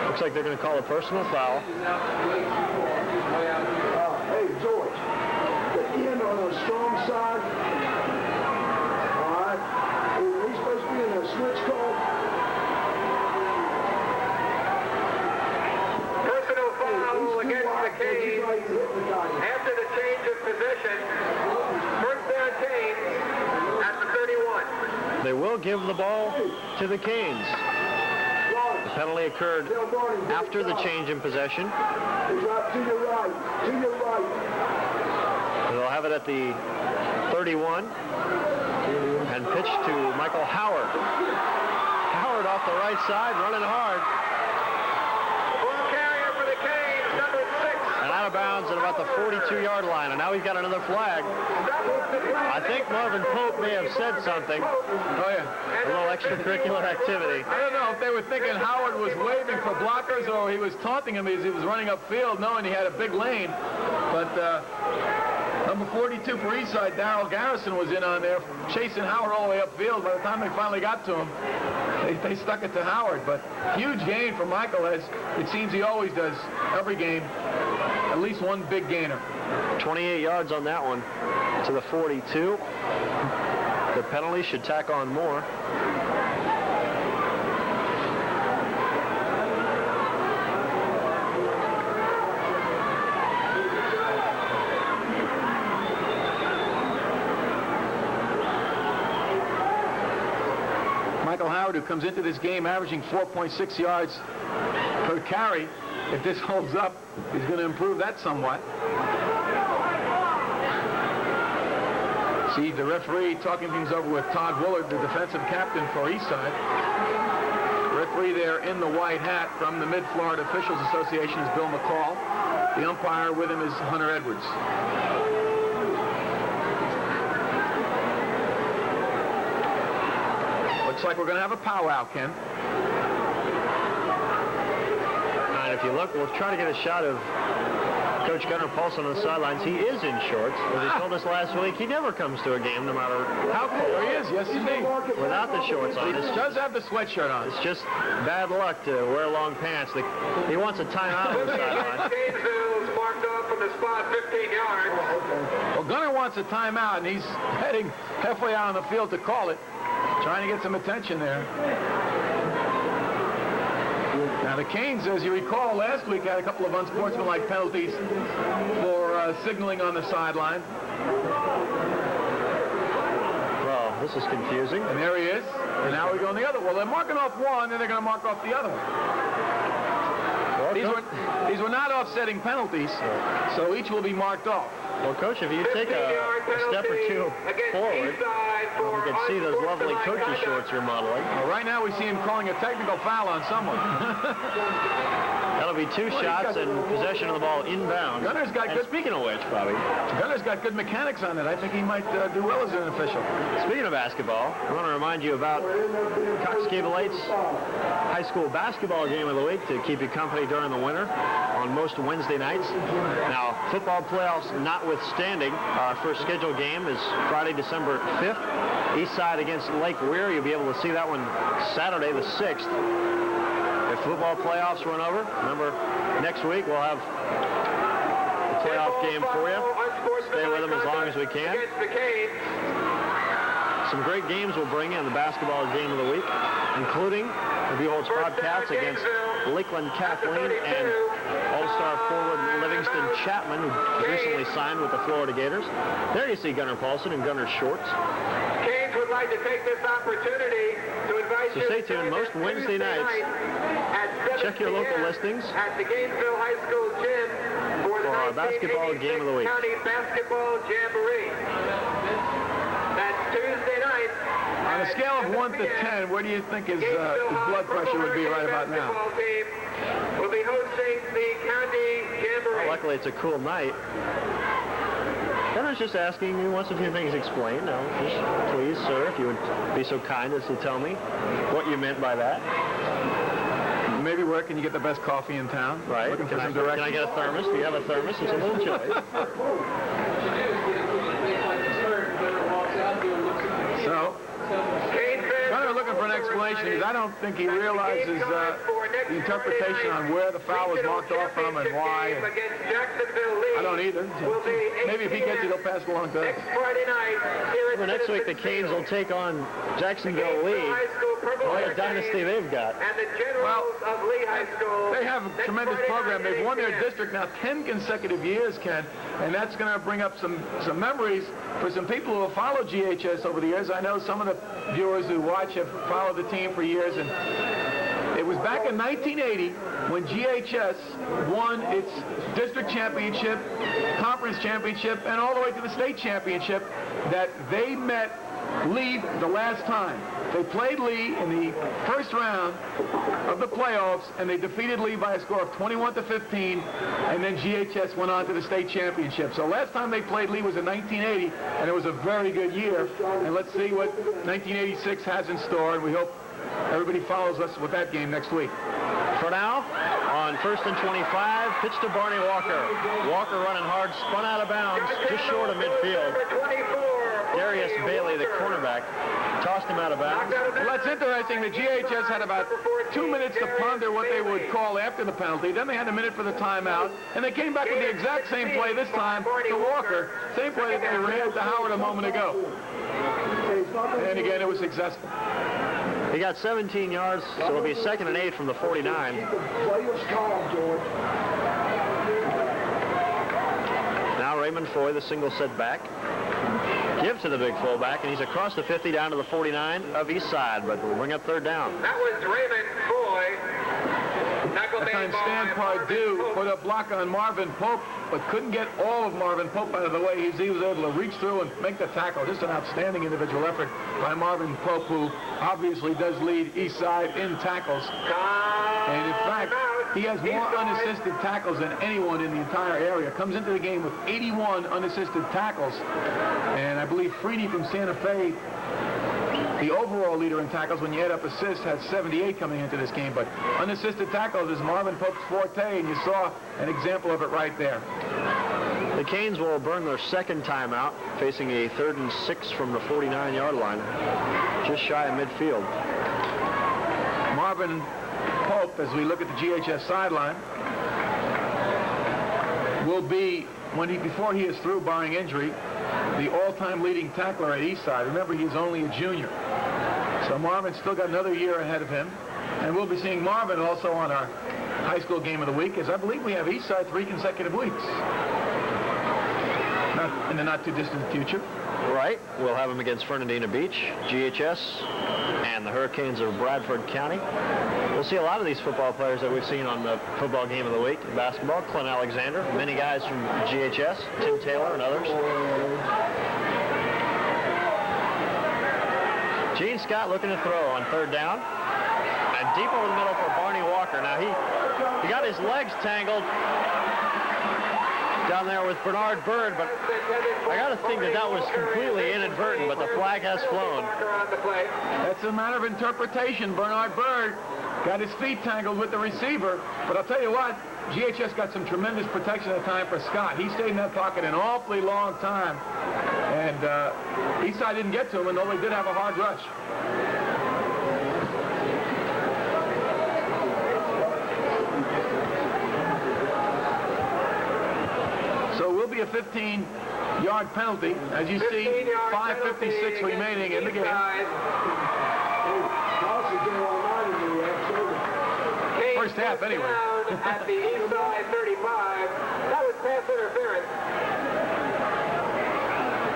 looks like they're going to call a personal foul. Hey, George, the end on a strong side. All right. He's supposed to be in a switch call. Personal foul against the Canes after the change of possession. First down Canes at the 31. They will give the ball to the Canes. The penalty occurred after the change in possession. To your right. They'll have it at the 31 and pitch to Michael Howard. Howard off the right side, running hard. Ball carrier for the Canes, number 6. And out of bounds at about the 42-yard line. And now he's got another flag. I think Marvin Pope may have said something. Oh, yeah. A little extracurricular activity. I don't know if they were thinking Howard was waving for blockers or he was taunting him as he was running upfield knowing he had a big lane. But number 42 for Eastside, Darrell Garrison, was in on there chasing Howard all the way upfield. By the time they finally got to him, they stuck it to Howard. But huge gain for Michael, as it seems he always does every game. At least one big gainer. 28 yards on that one to the 42. The penalty should tack on more. Michael Howard, who comes into this game averaging 4.6 yards per carry, if this holds up, he's going to improve that somewhat. See the referee talking things over with Todd Willard, the defensive captain for Eastside. The referee there in the white hat from the Mid-Florida Officials Association is Bill McCall. The umpire with him is Hunter Edwards. Looks like we're going to have a powwow, Ken. And if you look, we'll try to get a shot of Coach Gunnar Paulson on the sidelines. He is in shorts. As he told us last week, he never comes to a game, no matter how cold. There he is, yes indeed. Without the shorts on. He does have the sweatshirt on. It's just bad luck to wear long pants. He wants a timeout on the sideline. Gainesville's marked off from the spot 15 yards. Well, Gunnar wants a timeout, and he's heading halfway out on the field to call it, trying to get some attention there. Now, the Canes, as you recall, last week had a couple of unsportsmanlike penalties for signaling on the sideline. Well, this is confusing. And there he is. And now we go on the other. Well, they're marking off one, then they're going to mark off the other one. These were not offsetting penalties, so each will be marked off. Well, Coach, if you take a step or two forward, You can see those lovely coaching shorts you're modeling. Well, right now we see him calling a technical foul on someone. That'll be 2 shots and possession of the ball inbound. Gunner's got and good. Speaking of which, Bobby, Gunner's got good mechanics on it. I think he might do well as an official. speaking of basketball, I want to remind you about Cox Cable 8's high school basketball game of the week to keep you company during the winter on most Wednesday nights. Now, football playoffs notwithstanding, our first scheduled game is Friday, December 5th. Eastside against Lake Weir. You'll be able to see that one Saturday, the 6th. If football playoffs run over, remember, next week we'll have the playoff game for you. Stay with them as long as we can. Some great games we'll bring in the basketball game of the week, including the Buholtz Bobcats against Lakeland Kathleen and All-Star forward Livingston Chapman, who recently signed with the Florida Gators. There you see Gunnar Paulson in Gunner's shorts. Canes would like to take this opportunity to invite So stay tuned. Most Wednesday nights, check your local listings at the Gainesville High School gym for our basketball game of the week. County Basketball Jamboree. That's Tuesday night. On a scale of 1 to 10, where do you think his blood pressure would be right about now? Team will be hosting the county jamboree. Well, luckily, it's a cool night. Gunner's just asking, he wants a few things explained. Now, just please, sir, if you would be so kind as to tell me what you meant by that. Maybe where can you get the best coffee in town? Right. Looking for Can some directions. I get a thermos? Do you have a thermos? It's a little chilly. So, Gunner looking for an explanation because I don't think he realizes the interpretation on where the foul was marked off from and why. And I don't either. Maybe if he gets it, he'll pass it along to us. Well, next week, the Canes will take on Jacksonville Lee. What a dynasty they've got. Well, they have a tremendous program. They've won their district now 10 consecutive years, Ken, and that's going to bring up some memories for some people who have followed GHS over the years. I know some of the viewers who watch have followed the team for years, and it was back in 1980 when GHS won its district championship, conference championship, and all the way to the state championship that they met Lee the last time. They played Lee in the first round of the playoffs, and they defeated Lee by a score of 21-15, and then GHS went on to the state championship. So last time they played Lee was in 1980, and it was a very good year. And let's see what 1986 has in store, and we hope everybody follows us with that game next week. For now, on 1st and 25, pitch to Barney Walker. Walker running hard, spun out of bounds, just short of midfield. Darius Bailey, the cornerback, tossed him out of bounds. Well, that's interesting. The GHS had about 2 minutes to ponder what they would call after the penalty. Then they had a minute for the timeout, and they came back with the exact same play this time to Walker. Same play that they ran to Howard a moment ago. And again, it was successful. He got 17 yards, so it'll be 2nd and 8 from the 49. Now Raymond Foy, the single set back. Give to the big fullback, and he's across the 50 down to the 49 of Eastside, but we'll bring up 3rd down. That was Raymond Foy. That time Stan Pardue put a block on Marvin Pope, but couldn't get all of Marvin Pope out of the way. He was able to reach through and make the tackle. Just an outstanding individual effort by Marvin Pope, who obviously does lead Eastside in tackles. And in fact, he has more unassisted tackles than anyone in the entire area. Comes into the game with 81 unassisted tackles. And I believe Freeney from Santa Fe, the overall leader in tackles, when you add up assists, had 78 coming into this game. But unassisted tackles is Marvin Pope's forte, and you saw an example of it right there. The Canes will burn their 2nd timeout, facing a 3rd and 6 from the 49-yard line, just shy of midfield. Marvin Pope, as we look at the GHS sideline, will be, before he is through, barring injury, the all-time leading tackler at Eastside. Remember, he's only a junior. So Marvin's still got another year ahead of him. And we'll be seeing Marvin also on our high school game of the week, as I believe we have Eastside 3 consecutive weeks. Not in the not-too-distant future. Right. We'll have him against Fernandina Beach, GHS, and the Hurricanes of Bradford County. We'll see a lot of these football players that we've seen on the football game of the week. In basketball, Clint Alexander, many guys from GHS, Tim Taylor and others. Gene Scott looking to throw on third down. And deep over the middle for Barney Walker. Now he got his legs tangled down there with Bernard Bird, but I got to think that was completely inadvertent, but the flag has flown. That's a matter of interpretation. Bernard Bird got his feet tangled with the receiver, but I'll tell you what, GHS got some tremendous protection at the time for Scott. He stayed in that pocket an awfully long time, and Eastside didn't get to him, and though they did have a hard rush. So it will be a 15-yard penalty. As you see, 5:56 remaining in the game. First half, anyway. At the Eastside 35, that was pass interference.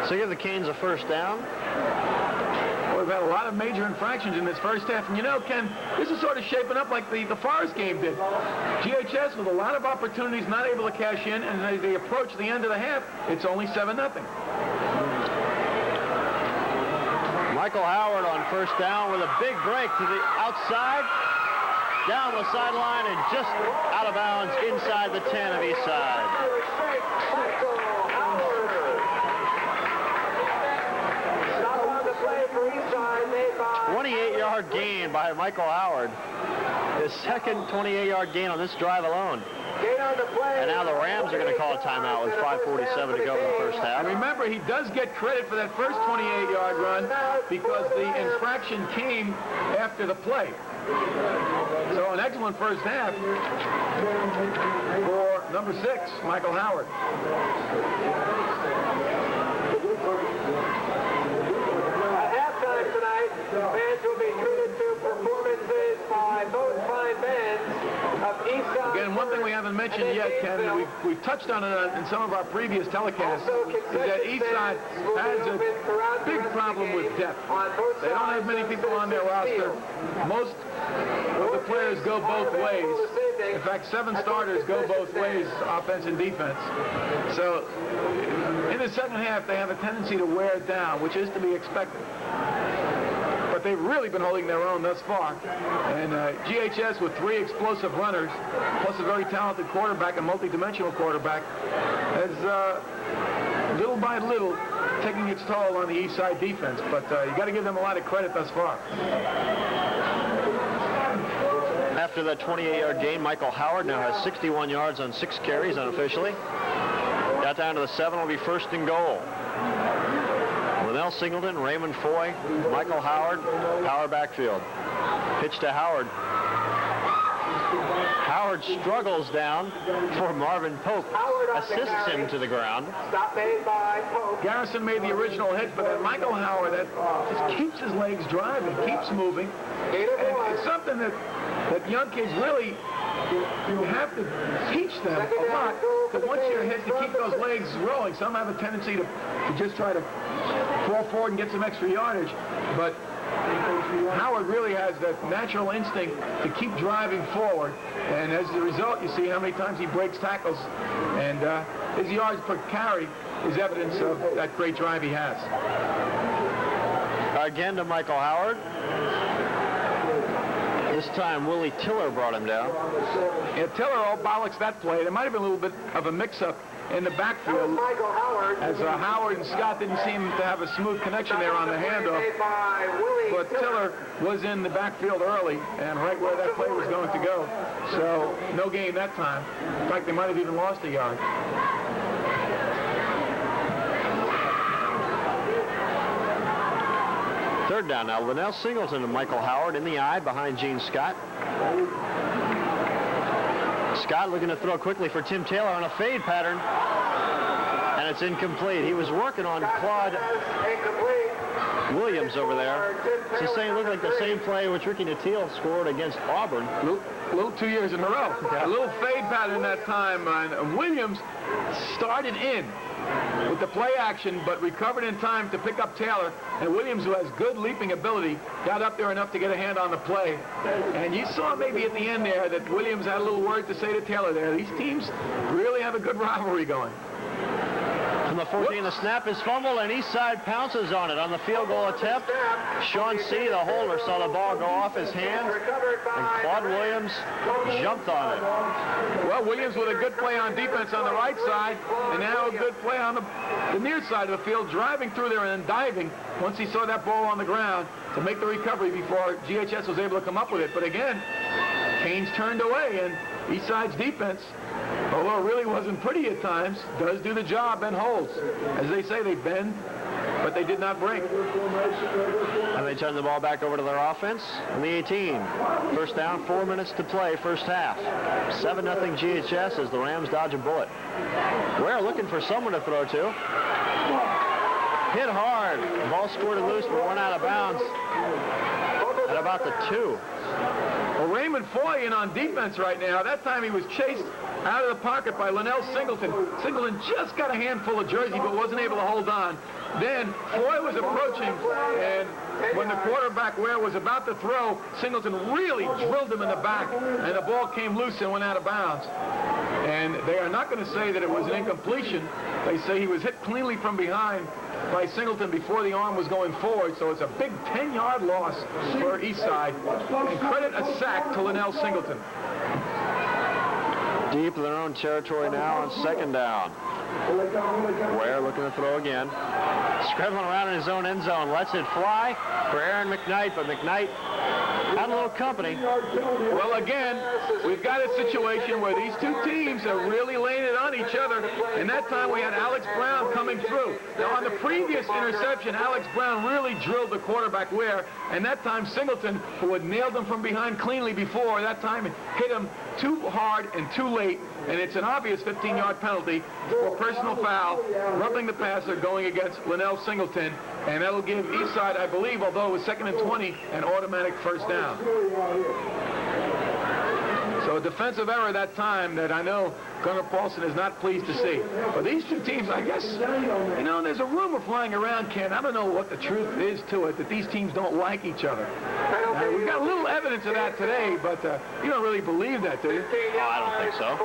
So give the Canes a first down. Well, we've had a lot of major infractions in this first half. And you know, Ken, this is sort of shaping up like the Forest game did. GHS with a lot of opportunities, not able to cash in, and as they approach the end of the half, it's only 7-0. Michael Howard on first down with a big break to the outside. Down the sideline and just out of bounds inside the 10 of Eastside. 28-yard gain by Michael Howard. His second 28-yard gain on this drive alone. And now the Rams are going to call a timeout with 5:47 to go in the first half. And remember, he does get credit for that first 28-yard run because the infraction came after the play. So an excellent first half for number 6, Michael Howard. At halftime tonight, fans will be treated to performances by both fine bands of Eastside. Again, one thing we haven't mentioned yet, Ken, we've touched on it in some of our previous telecasts, is that Eastside has a big problem with depth. They don't have many people on their roster. Most of the players go both ways. In fact, 7 starters go both ways, offense and defense. So in the second half, they have a tendency to wear it down, which is to be expected. But they've really been holding their own thus far. And GHS with 3 explosive runners, plus a very talented quarterback, a multi-dimensional quarterback, has little by little taking its toll on the Eastside defense. But you got to give them a lot of credit thus far. After that 28-yard gain, Michael Howard now has 61 yards on 6 carries unofficially. Got down to the 7, will be first and goal. Linnell Singleton, Raymond Foy, Michael Howard, power backfield. Pitch to Howard. Howard struggles down for Marvin Pope. Assists him to the ground. Stop made by Pope. Garrison made the original hit, but then Michael Howard that just keeps his legs driving, keeps moving. And it's something that young kids really, you have to teach them a lot. But once you're hit, to keep those legs rolling. Some have a tendency to just try to fall forward and get some extra yardage. But Howard really has that natural instinct to keep driving forward. And as a result, you see how many times he breaks tackles. And his yards per carry is evidence of that great drive he has. Again to Michael Howard. This time, Willie Tiller brought him down. Yeah, Tiller all bollocks that play. There might have been a little bit of a mix-up in the backfield, as Howard and Scott didn't seem to have a smooth connection there on the handoff. But Tiller was in the backfield early and right where that play was going to go. So no gain that time. In fact, they might have even lost a yard. Third down now. Linnell Singleton and Michael Howard in the eye behind Gene Scott. Scott looking to throw quickly for Tim Taylor on a fade pattern. And it's incomplete. He was working on Claude Williams over there. It's the same, looked like the same play which Ricky Nattiel scored against Auburn. Little 2 years in a row. A little fade pattern that time. And Williams started in with the play action, but recovered in time to pick up Taylor. And Williams, who has good leaping ability, got up there enough to get a hand on the play. And you saw maybe at the end there that Williams had a little word to say to Taylor there. These teams really have a good rivalry going. the 14. The snap is fumbled, and Eastside pounces on it on the field goal attempt. Sean C., the holder, saw the ball go off his hands, and Claude Williams jumped on it. Well, Williams with a good play on defense on the right side, and now a good play on the near side of the field, driving through there and then diving once he saw that ball on the ground to make the recovery before GHS was able to come up with it. But again, Canes turned away, and Eastside's defense, although it really wasn't pretty at times, does do the job and holds. As they say, they bend, but they did not break. And they turn the ball back over to their offense on the 18. First down, 4 minutes to play, first half. 7-0 GHS as the Rams dodge a bullet. We're looking for someone to throw to. Hit hard. The ball squirted loose, but went out of bounds at about the 2. Well, Raymond Foy in on defense right now. That time he was chased out of the pocket by Linnell Singleton. Singleton just got a handful of jersey, but wasn't able to hold on. Then Foy was approaching, and when the quarterback Ware was about to throw, Singleton really drilled him in the back, and the ball came loose and went out of bounds. And they are not going to say that it was an incompletion. They say he was hit cleanly from behind by Singleton before the arm was going forward, so it's a big 10-yard loss for Eastside. And credit a sack to Linnell Singleton. Deep in their own territory now on second down. Ware looking to throw again. Scrambling around in his own end zone. Lets it fly for Aaron McKnight, but McKnight had a little company. Well, again, we've got a situation where these two teams are really laying it on each other, and that time we had Alex Brown coming through. Now, on the previous interception, Alex Brown really drilled the quarterback Ware, and that time Singleton, who had nailed him from behind cleanly before, that time hit him too hard and too late, and it's an obvious 15-yard penalty for personal foul, roughing the passer going against Linnell Singleton, and that'll give Eastside, I believe, although it was 2nd and 20, an automatic first down. So a defensive error that time that I know Gunnar Paulson is not pleased to see. But these two teams, I guess, you know, there's a rumor flying around, Ken. I don't know what the truth is to it, that these teams don't like each other. We've got a little evidence of that today, but you don't really believe that, do you? Oh, I don't think so.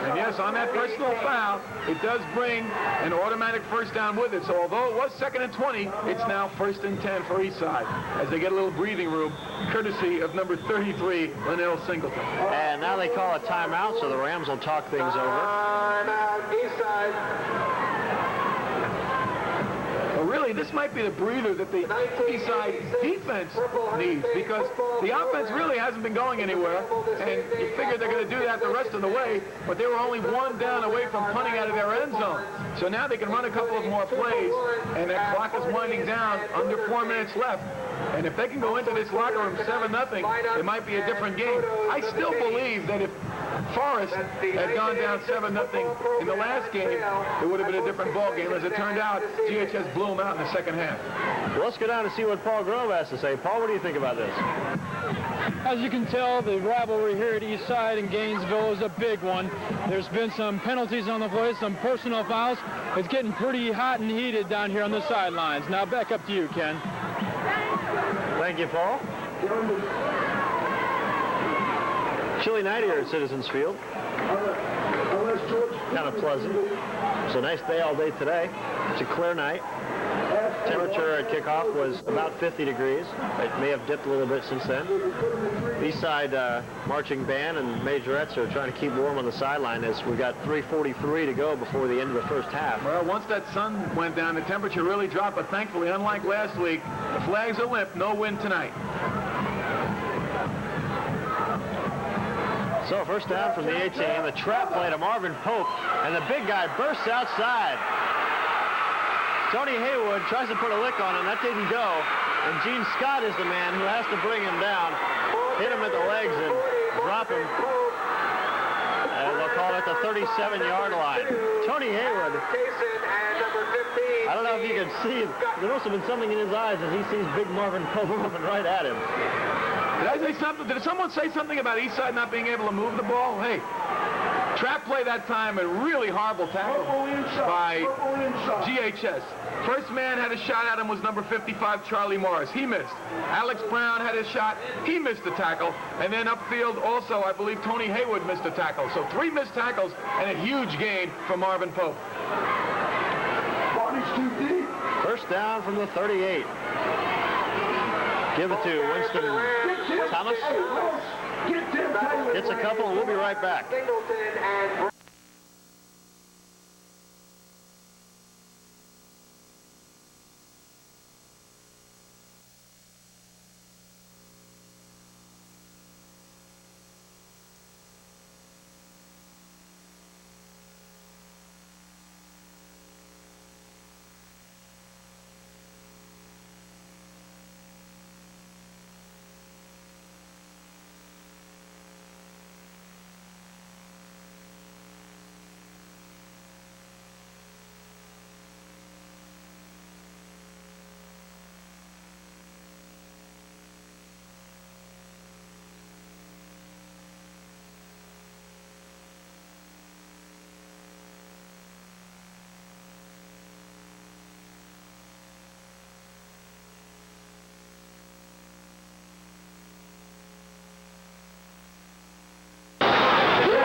And yes, on that personal foul, it does bring an automatic first down with it. So although it was 2nd and 20, it's now 1st and 10 for Eastside as they get a little breathing room, courtesy of number 33, Linnell Singleton. And now they call a timeout, so the Rams will talk things over. Well, really, this might be the breather that the Eastside defense needs, because the offense really hasn't been going anywhere, and you figure they're going to do that the rest of the way, but they were only 1 down away from punting out of their end zone. So now they can run a couple of more plays, and that clock is winding down, under 4 minutes left. And if they can go into this locker room 7-0, it might be a different game. I still believe that if Forrest had gone down 7-0 in the last game, it would have been a different ball game. As it turned out, GHS blew them out in the second half. Well, let's go down and see what Paul Grove has to say. Paul, what do you think about this? As you can tell, the rivalry here at Eastside and Gainesville is a big one. There's been some penalties on the play, some personal fouls. It's getting pretty hot and heated down here on the sidelines. Now back up to you, Ken. Thank you, Paul. Chilly night here at Citizens Field. Kind of pleasant. It's a nice day all day today. It's a clear night. Temperature at kickoff was about 50 degrees. It may have dipped a little bit since then. Eastside marching band and majorettes are trying to keep warm on the sideline as we've got 3:43 to go before the end of the first half. Well, once that sun went down, the temperature really dropped, but thankfully, unlike last week, the flags are limp. No wind tonight. So first down from the 18, the trap play to Marvin Pope, and the big guy bursts outside. Tony Haywood tries to put a lick on him. That didn't go. And Gene Scott is the man who has to bring him down, hit him at the legs, and drop him. And they'll call it the 37-yard line. Tony Haywood. I don't know if you can see. There must have been something in his eyes as he sees big Marvin Pope coming right at him. Did I say something? Did someone say something about Eastside not being able to move the ball? Hey, Trap play that time, a really horrible tackle by GHS. First man had a shot at him was number 55, Charlie Morris. He missed. Alex Brown had his shot. He missed the tackle. And then upfield also, I believe Tony Haywood missed a tackle. So 3 missed tackles and a huge gain from Marvin Pope. First down from the 38. Give it to Winston Thomas. Gets a couple, and we'll be right back.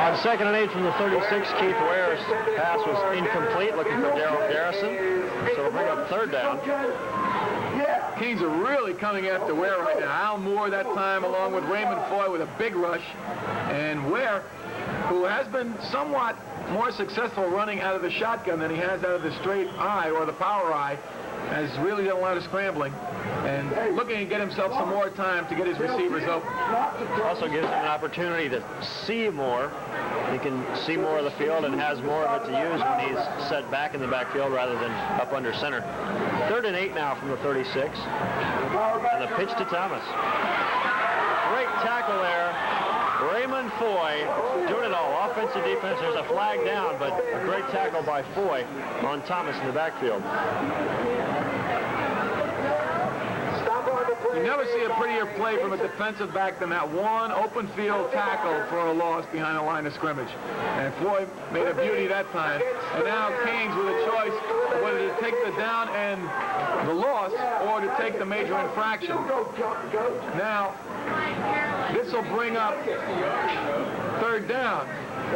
On 2nd and 8 from the 36, Keith Ware's pass was incomplete, looking for Darrell Garrison. So we'll bring up 3rd down. Canes are really coming after Ware right now. Al Moore that time, along with Raymond Foy with a big rush. And Ware, who has been somewhat more successful running out of the shotgun than he has out of the straight eye or the power eye, has really done a lot of scrambling and looking to get himself some more time to get his receivers open. Also gives him an opportunity to see more. He can see more of the field and has more of it to use when he's set back in the backfield rather than up under center. 3rd and 8 now from the 36. And the pitch to Thomas. Great tackle there. Raymond Foy doing it all. Offensive, defense. There's a flag down, but a great tackle by Foy on Thomas in the backfield. You never see a prettier play from a defensive back than that one open field tackle for a loss behind the line of scrimmage. And Foy made a beauty that time. And now Canes with a choice of whether to take the down and the loss or to take the major infraction. Now, this will bring up 3rd down.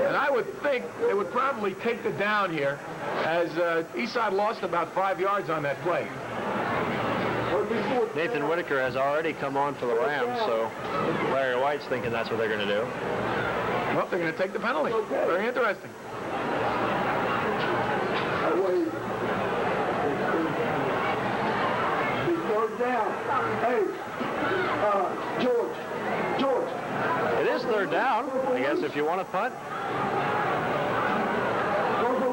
And I would think they would probably take the down here, as Eastside lost about 5 yards on that play. Nathan Whitaker has already come on for the Rams, so Larry White's thinking that's what they're going to do. Well, they're going to take the penalty. Very interesting. Third down. Hey, George. It is 3rd down, I guess, if you want to punt.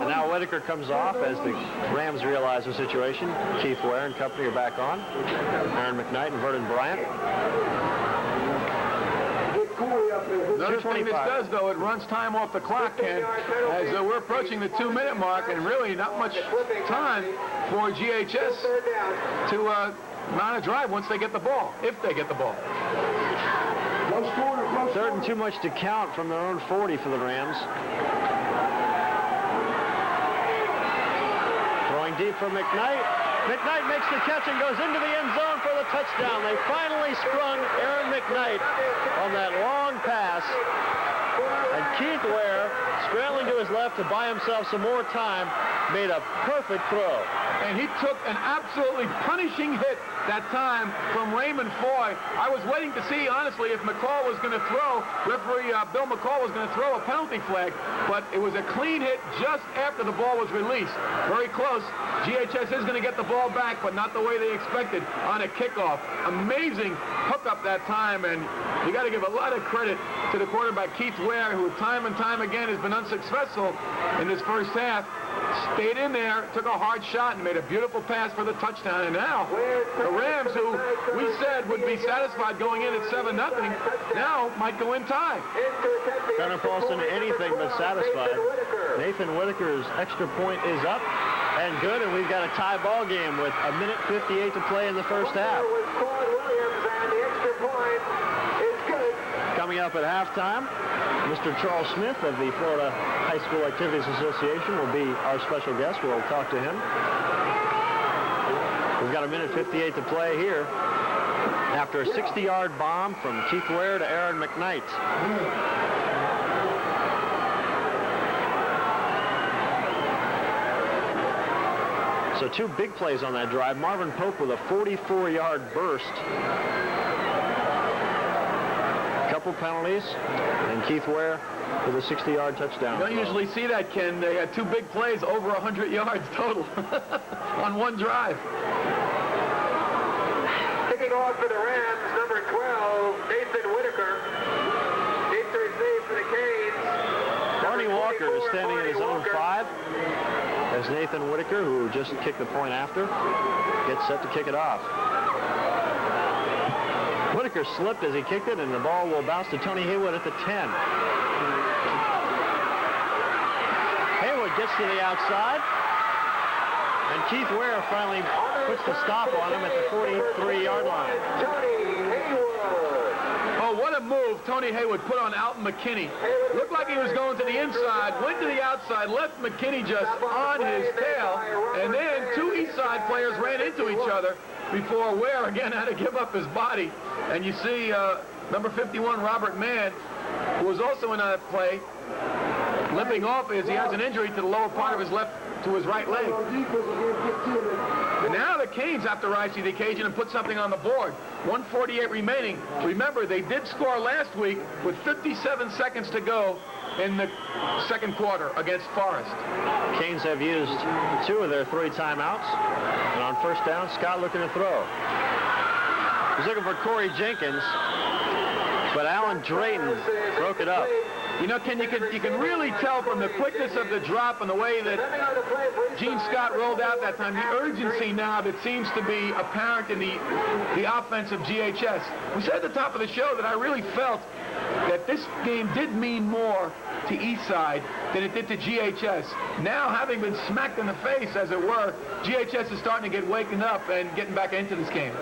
And now Whitaker comes off as the Rams realize the situation. Keith Ware and company are back on. Aaron McKnight and Vernon Bryant. Another thing this does, though, it runs time off the clock, Ken, as we're approaching the 2-minute mark, and really not much time for GHS to mount a drive once they get the ball, if they get the ball. 3rd and too much to count from their own 40 for the Rams. Throwing deep for McKnight. McKnight makes the catch and goes into the end zone for the touchdown. They finally sprung Aaron McKnight on that long pass. And Keith Ware, scrambling to his left to buy himself some more time, made a perfect throw. And he took an absolutely punishing hit that time from Raymond Foy. I was waiting to see, honestly, if McCall was going to throw, referee Bill McCall was going to throw a penalty flag, but it was a clean hit just after the ball was released. Very close. GHS is going to get the ball back, but not the way they expected on a kickoff. Amazing hookup that time, and you got to give a lot of credit to the quarterback, Keith Ware, who time and time again has been unsuccessful in this first half. Stayed in there, took a hard shot, and made a beautiful pass for the touchdown. And now, the Rams, who we said would be satisfied going in at 7-0, now might go in tie. Gunnar Paulson anything but satisfied. Nathan Whitaker's extra point is up and good, and we've got a tie ball game with 1:58 to play in the first half. Coming up at halftime, Mr. Charles Smith of the Florida High School Activities Association will be our special guest. We'll talk to him. We've got 1:58 to play here after a 60-yard bomb from Keith Ware to Aaron McKnight. So two big plays on that drive. Marvin Pope with a 44-yard burst. Couple penalties, and Keith Ware with a 60-yard touchdown. You don't usually see that, Ken. They had two big plays, over 100 yards total on one drive. Kicking off for the Rams, number 12, Nathan Whitaker. Deep to receive for the Canes. Barney Walker is standing at his own 5 as Nathan Whitaker, who just kicked the point after, gets set to kick it off. Whitaker slipped as he kicked it, and the ball will bounce to Tony Haywood at the 10. Haywood gets to the outside, and Keith Ware finally puts the stop on him at the 43-yard line. Tony Haywood. Oh, what a move Tony Haywood put on Alton McKinney. Looked like he was going to the inside, went to the outside, left McKinney just on his tail, and then two Eastside players ran into each other before Ware again had to give up his body. And you see number 51, Robert Mann, who was also in that play, limping off as he has an injury to the lower part of his left, to his right leg. And now the Canes have to rise to the occasion and put something on the board. 1:48 remaining. Remember, they did score last week with 57 seconds to go in the second quarter against Forest. Canes have used 2 of their 3 timeouts. And on first down, Scott looking to throw. He's looking for Corey Jenkins, but Alan Drayton broke it up. You know, Ken, you can really tell from the quickness of the drop and the way that Gene Scott rolled out that time, the urgency now that seems to be apparent in the offense of GHS. We said at the top of the show that I really felt that this game did mean more to Eastside than it did to GHS. Now, having been smacked in the face, as it were, GHS is starting to get wakened up and getting back into this game.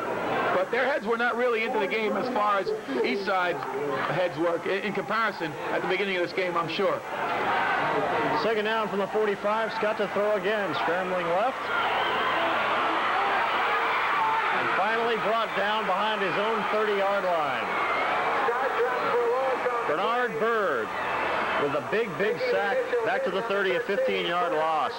But their heads were not really into the game as far as Eastside's heads were in comparison at the beginning of this game, I'm sure. Second down from the 45. Scott to throw again, scrambling left. And finally brought down behind his own 30-yard line. Bernard Bird with a big sack back to the 30, a 15-yard loss.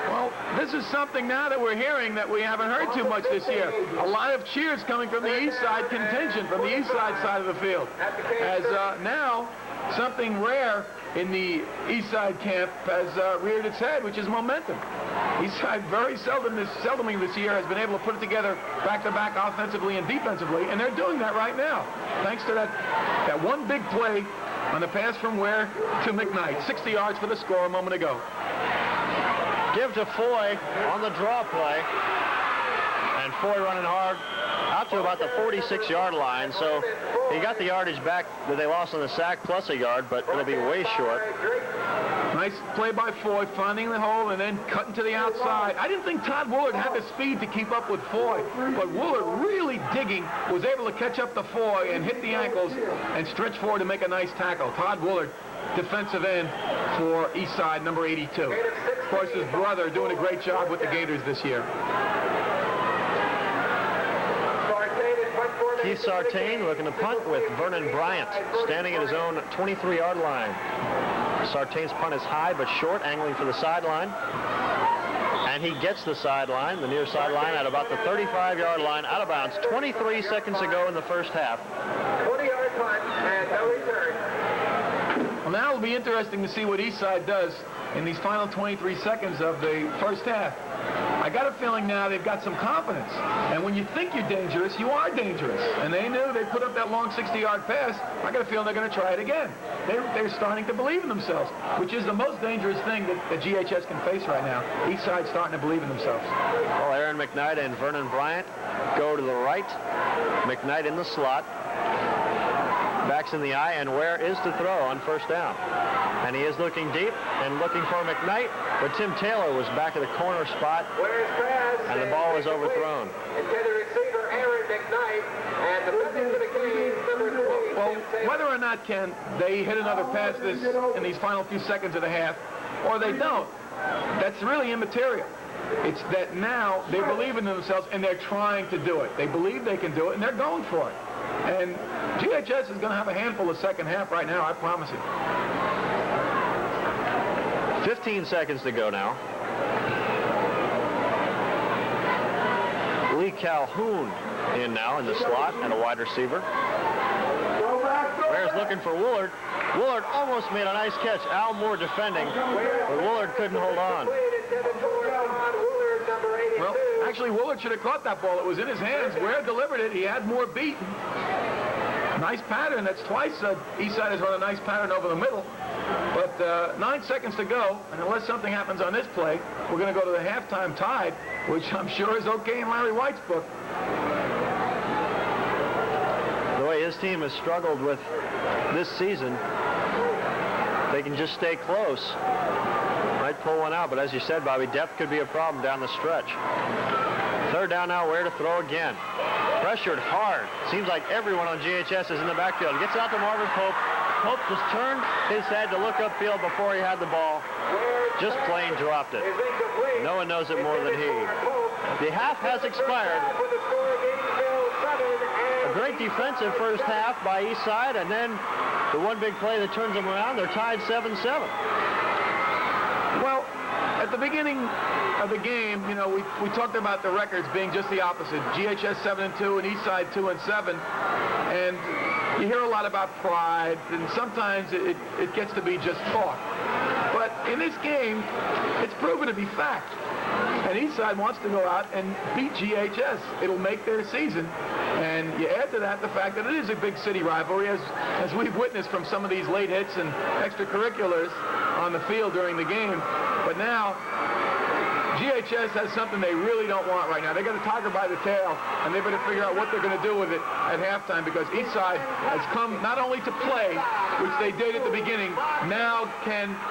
Well, this is something now that we're hearing that we haven't heard too much this year. A lot of cheers coming from the East Side contingent, from the East Side side of the field. As now, something rare in the East Side camp has reared its head, which is momentum. East Side very seldomly this year has been able to put it together back-to-back offensively and defensively, and they're doing that right now, thanks to that one big play on the pass from Ware to McKnight. 60 yards for the score a moment ago. Give to Foy on the draw play. And Foy running hard out to about the 46-yard line. So he got the yardage back that they lost on the sack plus a yard, but it'll be way short. Nice play by Foy, finding the hole and then cutting to the outside. I didn't think Todd Woolard had the speed to keep up with Foy, but Woolard really digging, was able to catch up to Foy and hit the ankles and stretch forward to make a nice tackle. Todd Woolard, defensive end for Eastside, number 82. Of course, his brother doing a great job with the Gators this year. Keith Sartain looking to punt with Vernon Bryant standing at his own 23-yard line. Sartain's punt is high but short, angling for the sideline. And he gets the sideline, the near sideline, at about the 35-yard line, out of bounds. 23 seconds to go in the first half. 20-yard punt and no return. Well, now it'll be interesting to see what Eastside does in these final 23 seconds of the first half. I got a feeling now they've got some confidence. And when you think you're dangerous, you are dangerous. And they knew they put up that long 60-yard pass. I got a feeling they're going to try it again. They're starting to believe in themselves, which is the most dangerous thing that GHS can face right now. Eastside's starting to believe in themselves. Well, Aaron McKnight and Vernon Bryant go to the right. McKnight in the slot. Backs in the eye, and Ware is to throw on first down. And he is looking deep and looking for McKnight, but Tim Taylor was back at the corner spot, and the ball was overthrown. Intended receiver Aaron McKnight, and the message to the Canes, number 22. Well, whether or not, Ken, they hit another pass in these final few seconds of the half, or they don't, that's really immaterial. It's that now they believe in themselves and they're trying to do it. They believe they can do it and they're going for it. And GHS is going to have a handful of second half right now, I promise you. 15 seconds to go now. Lee Calhoun in now in the slot and a wide receiver. Bears looking for Woolard. Woolard almost made a nice catch. Al Moore defending, but Woolard couldn't hold on. Well, actually, Woolard should have caught that ball. It was in his hands. Ware delivered it. He had Moore beaten. Nice pattern. That's twice Eastside has run a nice pattern over the middle. But 9 seconds to go, and unless something happens on this play, we're going to go to the halftime tied, which I'm sure is okay in Larry White's book. The way his team has struggled with this season, they can just stay close. Might pull one out, but as you said, Bobby, depth could be a problem down the stretch. Third down now, Ware to throw again. Pressured hard. Seems like everyone on GHS is in the backfield. Gets out to Marvin Pope. Pope just turned his head to look upfield before he had the ball. Just plain dropped it. No one knows it more than he. The half has expired. A great defensive first half by Eastside, and then the one big play that turns them around. They're tied 7-7. Well, at the beginning of the game, you know, we talked about the records being just the opposite. GHS 7-2 and Eastside 2-7. And you hear a lot about pride, and sometimes it gets to be just talk. But in this game, it's proven to be fact. And Eastside wants to go out and beat GHS. It'll make their season. And you add to that the fact that it is a big city rivalry, as we've witnessed from some of these late hits and extracurriculars on the field during the game. But now, GHS has something they really don't want right now. They got a tiger by the tail, and they better figure out what they're going to do with it at halftime, because Eastside has come not only to play, which they did at the beginning, now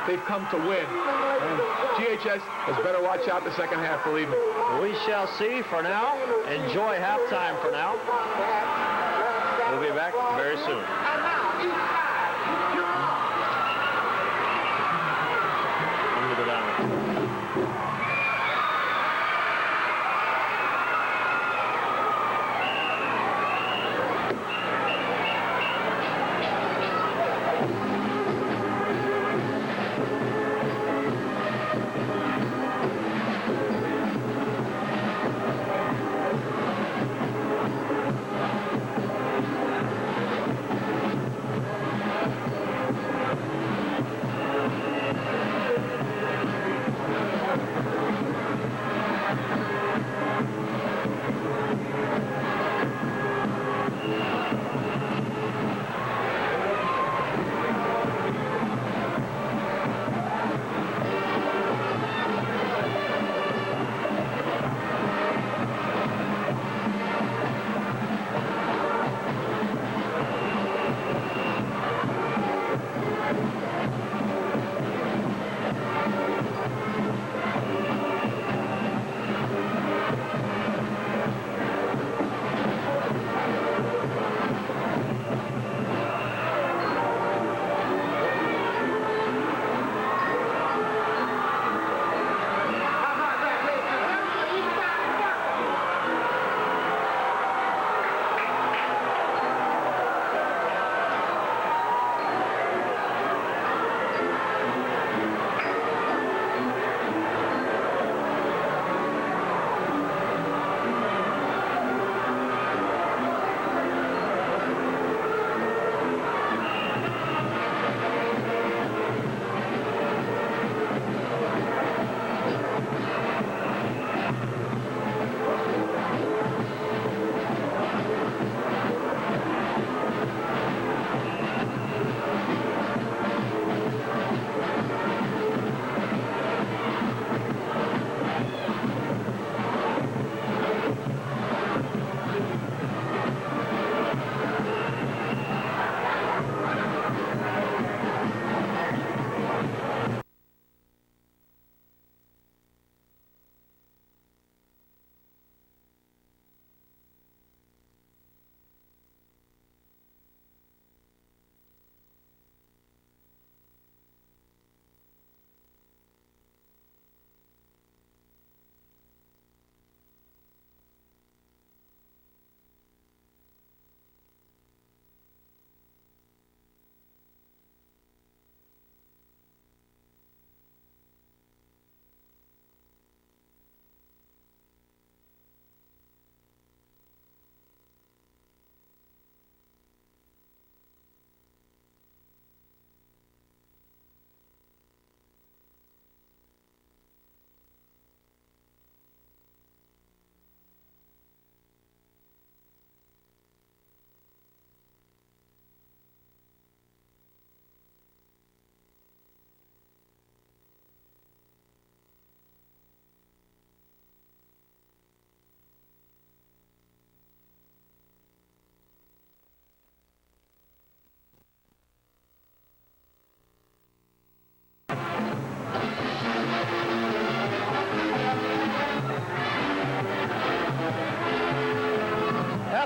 they've come to win. And GHS has better watch out the second half, believe me. We shall see. For now, enjoy halftime for now. We'll be back very soon. I'm going to go down.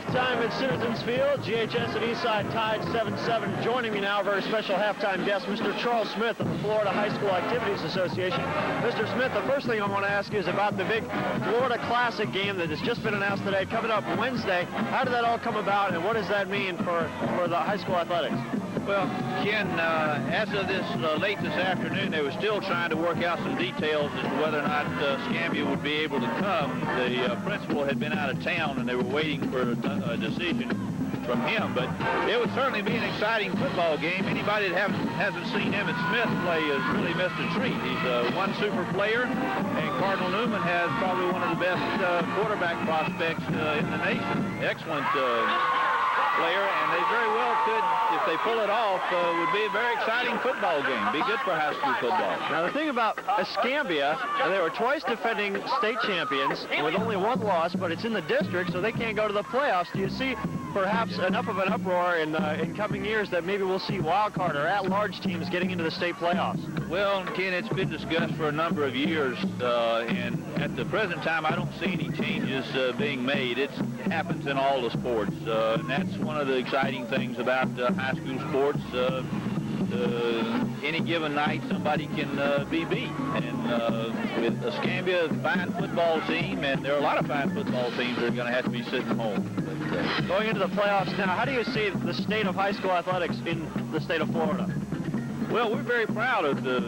Halftime at Citizens Field. GHS and Eastside tied 7-7. Joining me now, very special halftime guest, Mr. Charles Smith of the Florida High School Activities Association. Mr. Smith, the first thing I want to ask you is about the big Florida Classic game that has just been announced today, coming up Wednesday. How did that all come about, and what does that mean for the high school athletics? Well, Ken, as of late this afternoon, they were still trying to work out some details as to whether or not Scambia would be able to come. The principal had been out of town, and they were waiting for a decision from him. But it would certainly be an exciting football game. Anybody that hasn't seen Emmett Smith play has really missed a treat. He's one super player, and Cardinal Newman has probably one of the best quarterback prospects in the nation. Excellent player, and they very well could, if they pull it off, would be a very exciting football game. Be good for high school football. Now, the thing about Escambia, they were twice defending state champions with only one loss, but it's in the district, so they can't go to the playoffs. Do you see perhaps enough of an uproar in coming years that maybe we'll see wild card or at-large teams getting into the state playoffs? Well, Ken, it's been discussed for a number of years, and at the present time, I don't see any changes being made. It happens in all the sports, and that's one of the exciting things about high school sports. Any given night, somebody can be beat. And with Escambia, a fine football team, and there are a lot of fine football teams that are going to have to be sitting home. But, going into the playoffs now, how do you see the state of high school athletics in the state of Florida? Well, we're very proud of the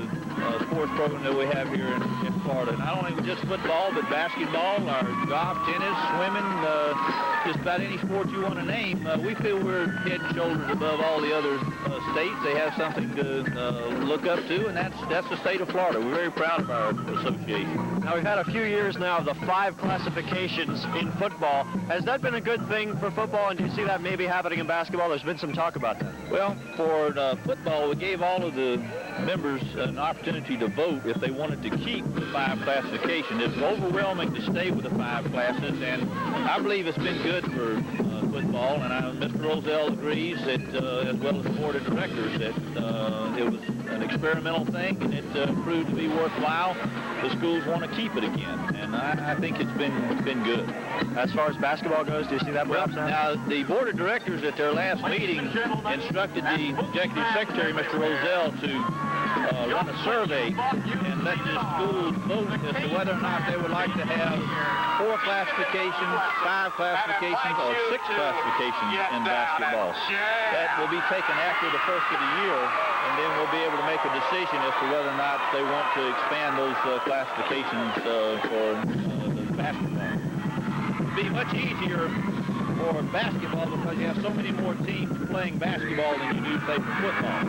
sports program that we have here in Florida. Not only just football, but basketball, our golf, tennis, swimming, just about any sport you want to name. We feel we're head and shoulders above all the other states. They have something to look up to, and that's the state of Florida. We're very proud of our association. Now, we've had a few years now of the 5 classifications in football. Has that been a good thing for football, and do you see that maybe happening in basketball? There's been some talk about that. Well, for football, we gave all of the members an opportunity to vote if they wanted to keep the 5 classifications. It's overwhelming to stay with the 5 classes, and I believe it's been good for football, and Mr. Roselle agrees that, as well as the board of directors, that it was an experimental thing, and it proved to be worthwhile. The schools want to keep it again, and I think it's been good. As far as basketball goes, do you see that perhaps? Now, the board of directors at their last meeting instructed the executive secretary, Mr. Roselle, to run a survey and let the schools vote as to whether or not they would like to have 4 classifications, 5 classifications, or 6 classifications in basketball. That will be taken after the first of the year, and then we'll be able to make a decision as to whether or not they want to expand those classifications for the basketball. It'll be much easier for basketball because you have so many more teams playing basketball than you do play for football.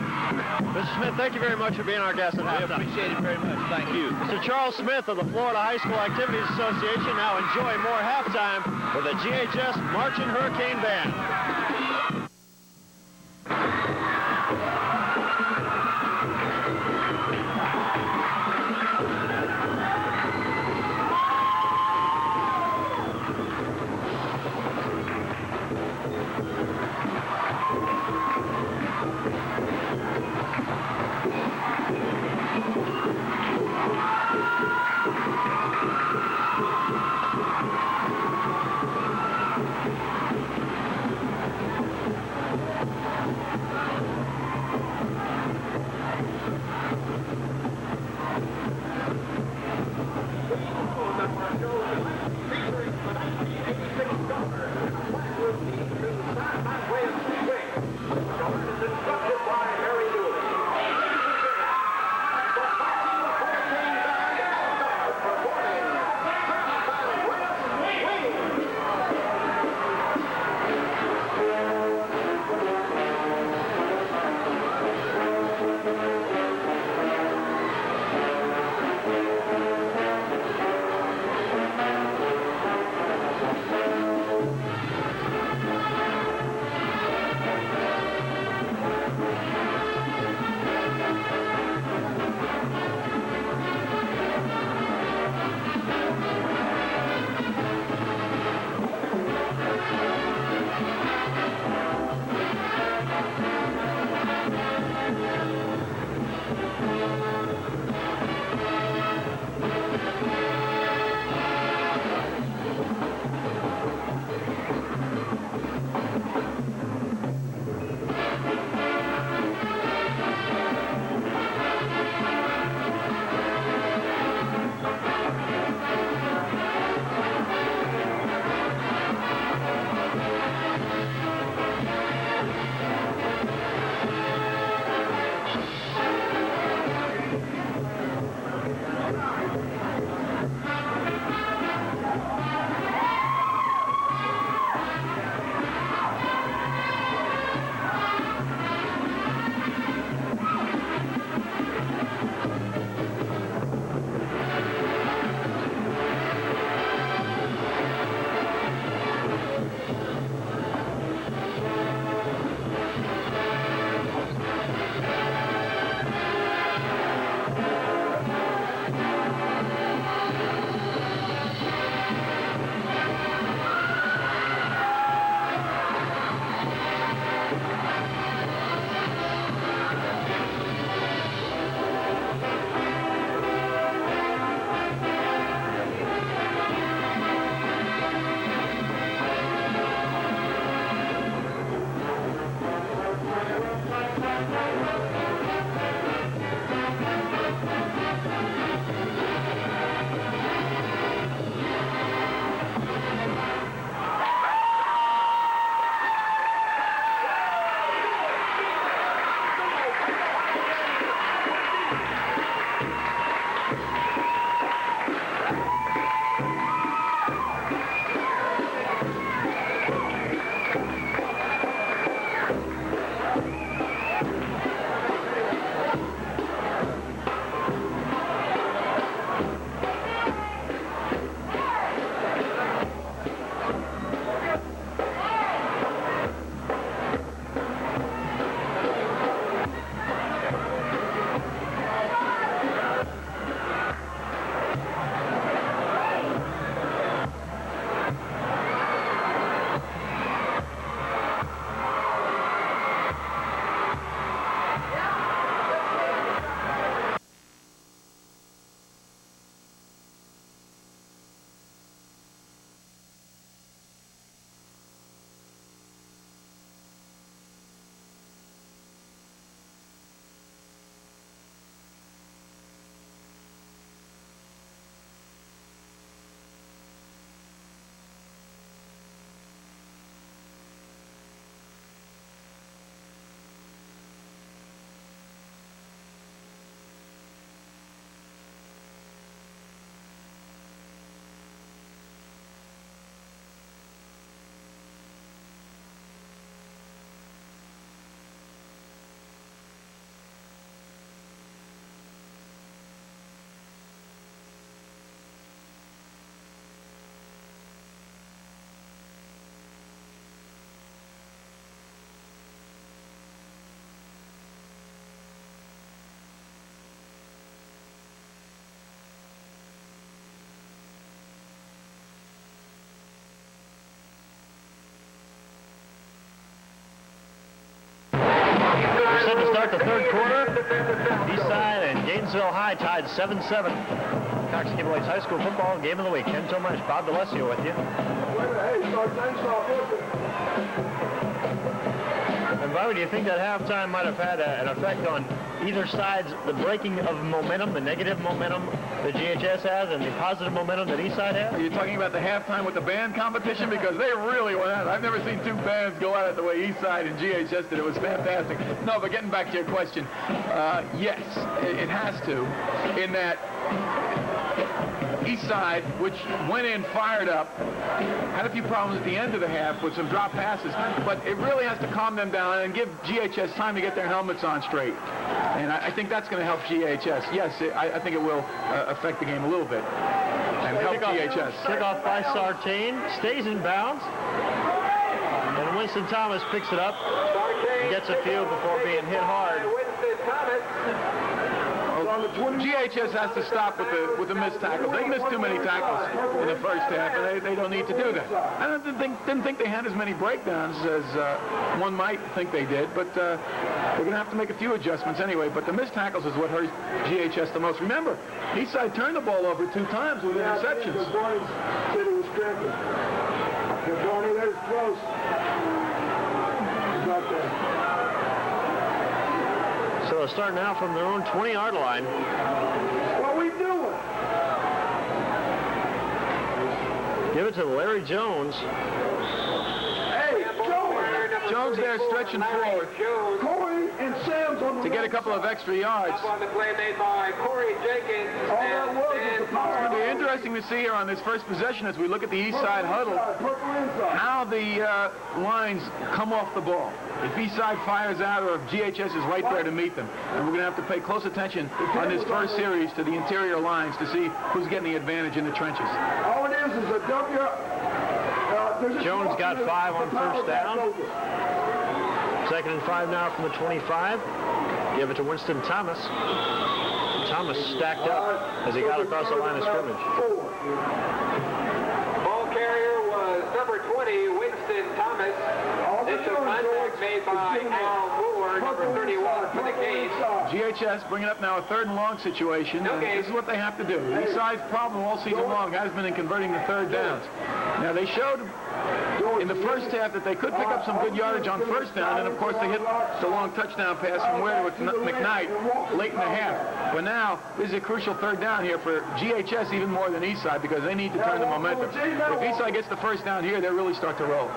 Mr. Smith, thank you very much for being our guest at I halftime. appreciate it very much. Thank you. Mr. Charles Smith of the Florida High School Activities Association. Now enjoy more halftime with the GHS Marching Hurricane Band. set to start the third quarter. Eastside and Gainesville High tied 7-7. Cox Cable High School football game of the week. Ken Tomash, Bob DeLessio with you. And Bobby, do you think that halftime might have had an effect on either side's, the breaking of momentum, the negative momentum that GHS has, and the positive momentum that Eastside has? Are you talking about the halftime with the band competition? Because they really went at it. I've never seen two bands go at it the way Eastside and GHS did. It was fantastic. No, but getting back to your question, yes, it has to, in that Eastside, which went in fired up, had a few problems at the end of the half with some drop passes, but it really has to calm them down and give GHS time to get their helmets on straight. And I think that's going to help GHS. Yes, I think it will affect the game a little bit and help GHS. Kickoff by Sartain, stays in bounds, and Winston Thomas picks it up, gets a few before being hit hard. GHS has to stop with the missed tackles. They missed too many tackles in the first half, and they don't need to do that. I didn't think they had as many breakdowns as one might think they did, but they're going to have to make a few adjustments anyway. But the missed tackles is what hurt GHS the most. Remember, Eastside turned the ball over 2 times with interceptions. Barney said it was strengthened. Barney, that is close. Got that. So they'll start now from their own 20-yard line. What are we doing? Give it to Larry Jones. Hey, Jones there stretching forward Corey and Sam's on the to get a couple of extra yards. Up on the play made by Corey Jenkins. All that was the power. It'll be interesting to see here on this first possession as we look at the Eastside huddle how the lines come off the ball. If Eastside fires out or if GHS is right there to meet them. And we're going to have to pay close attention on this first series to the interior lines to see who's getting the advantage in the trenches. All it is a W. Jones got 5 on first down. 2nd and 5 now from the 25. Give it to Winston Thomas. Thomas stacked up as he got across the line of scrimmage. Ball carrier was number 20, Winston Thomas. This is contact made by Al Moore, number 31 for the Canes. GHS bringing up now a 3rd and long situation. This is what they have to do. Eastside's problem all season long has been in converting the 3rd downs. Now they showed in the first half that they could pick up some good yardage on first down, and of course they hit the long touchdown pass from Ware to McKnight late in the half. But now this is a crucial 3rd down here for GHS even more than Eastside because they need to turn the momentum. If Eastside gets the first down here, they'll really start to roll.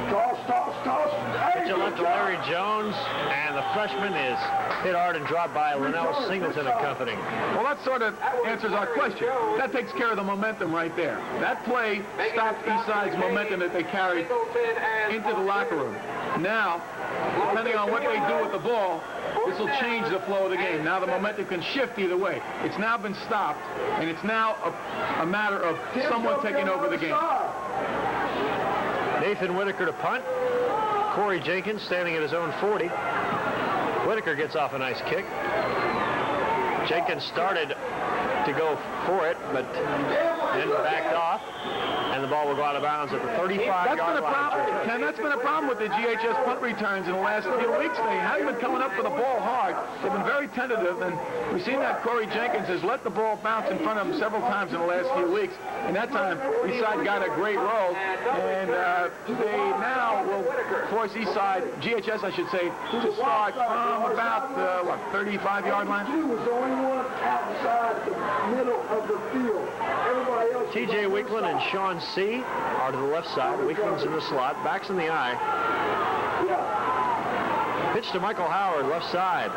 Toss. Pitch it left to Larry Jones, and the freshman is hit hard and dropped by Linnell Singleton and company. Well, that sort of answers our question. That takes care of the momentum right there. That play stopped Eastside's momentum that they carried into the locker room. Now, depending on what they do with the ball, this will change the flow of the game. Now the momentum can shift either way. It's now been stopped, and it's now a matter of someone taking over the game. Nathan Whitaker to punt. Corey Jenkins standing at his own 40. Whitaker gets off a nice kick. Jenkins started to go for it, but then backed off, and the ball will go out of bounds at the 35-yard line. Ken, that's been a problem with the GHS punt returns in the last few weeks. They haven't been coming up for the ball hard. They've been very tentative, and we've seen that Corey Jenkins has let the ball bounce in front of him several times in the last few weeks. And that time, Eastside got a great roll, and they now will force Eastside, GHS I should say, to start from about the 35-yard line. He was the only one outside the middle of the field. Everybody else. T.J. Wickland and Sean C. are to the left side. Wickland's in the slot. Backs in the eye. Pitch to Michael Howard, left side.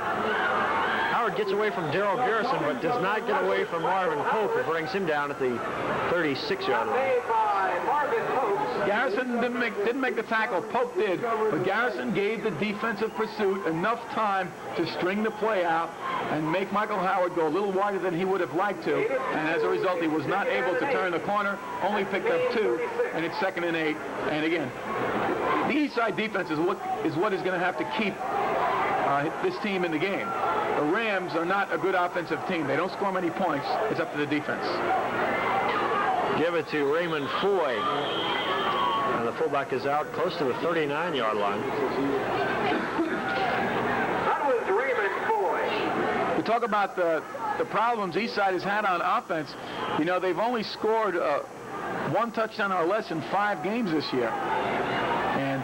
Howard gets away from Darrell Garrison, but does not get away from Marvin Pope, who brings him down at the 36-yard line. Garrison didn't make the tackle. Pope did, but Garrison gave the defensive pursuit enough time to string the play out and make Michael Howard go a little wider than he would have liked to, and as a result, he was not able to turn the corner, only picked up 2, and it's 2nd and 8. And again, the Eastside defense is what is going to have to keep this team in the game. The Rams are not a good offensive team. They don't score many points. It's up to the defense. Give it to Raymond Foy. And the fullback is out close to the 39-yard line. That was Raymond Foy. We talk about the problems Eastside has had on offense. You know, they've only scored 1 touchdown or less in 5 games this year. And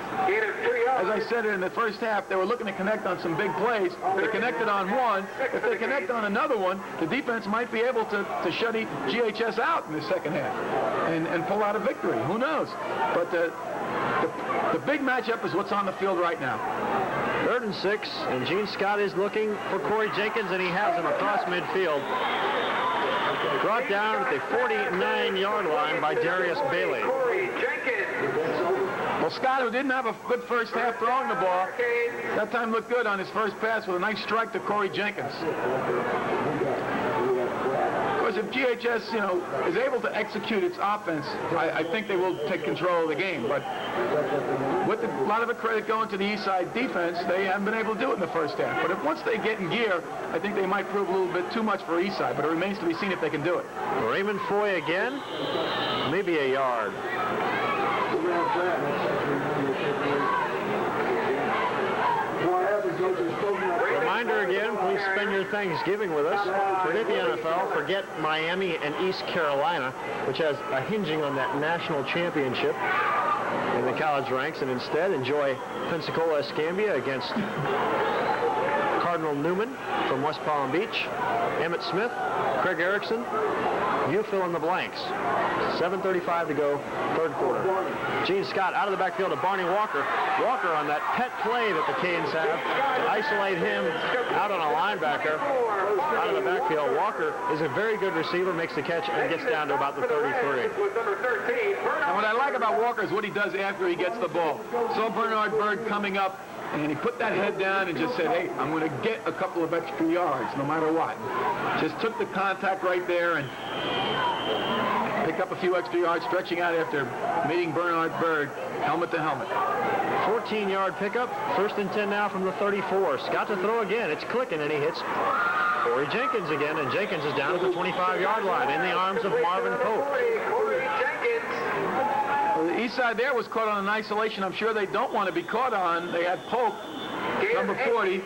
as I said in the first half, they were looking to connect on some big plays. They connected on one. If they connect on another one, the defense might be able to shut GHS out in the second half and pull out a victory. Who knows? But the big matchup is what's on the field right now. 3rd and 6, and Gene Scott is looking for Corey Jenkins, and he has him across midfield. Brought down at the 49-yard line by Darius Bailey. Corey Jenkins. Well, Scott, who didn't have a good first half throwing the ball, that time looked good on his first pass with a nice strike to Corey Jenkins. Of course, if GHS, you know, is able to execute its offense, I think they will take control of the game. But with a lot of the credit going to the Eastside defense, they haven't been able to do it in the first half. But once they get in gear, I think they might prove a little bit too much for Eastside. But it remains to be seen if they can do it. Raymond Foy again, maybe a yard. Reminder again, please spend your Thanksgiving with us. Forget the NFL, forget Miami and East Carolina, which has a hinging on that national championship in the college ranks, and instead enjoy Pensacola Escambia against Cardinal Newman from West Palm Beach, Emmett Smith, Craig Erickson. You fill in the blanks. 7:35 to go, 3rd quarter. Gene Scott out of the backfield to Barney Walker. Walker on that pet play that the Canes have to isolate him out on a linebacker out of the backfield. Walker is a very good receiver, makes the catch, and gets down to about the 33. And what I like about Walker is what he does after he gets the ball. Saw Bernard Bird coming up, and he put that head down and just said, hey, I'm going to get a couple of extra yards no matter what. Just took the contact right there and picked up a few extra yards, stretching out after meeting Bernard Bird, helmet to helmet. 14-yard pickup, 1st and 10 now from the 34. Scott to throw again. It's clicking, and he hits Corey Jenkins again, and Jenkins is down at the 25-yard line in the arms of Marvin Pope. Well, the east side there was caught on an isolation I'm sure they don't want to be caught on. They had Pope, number 40,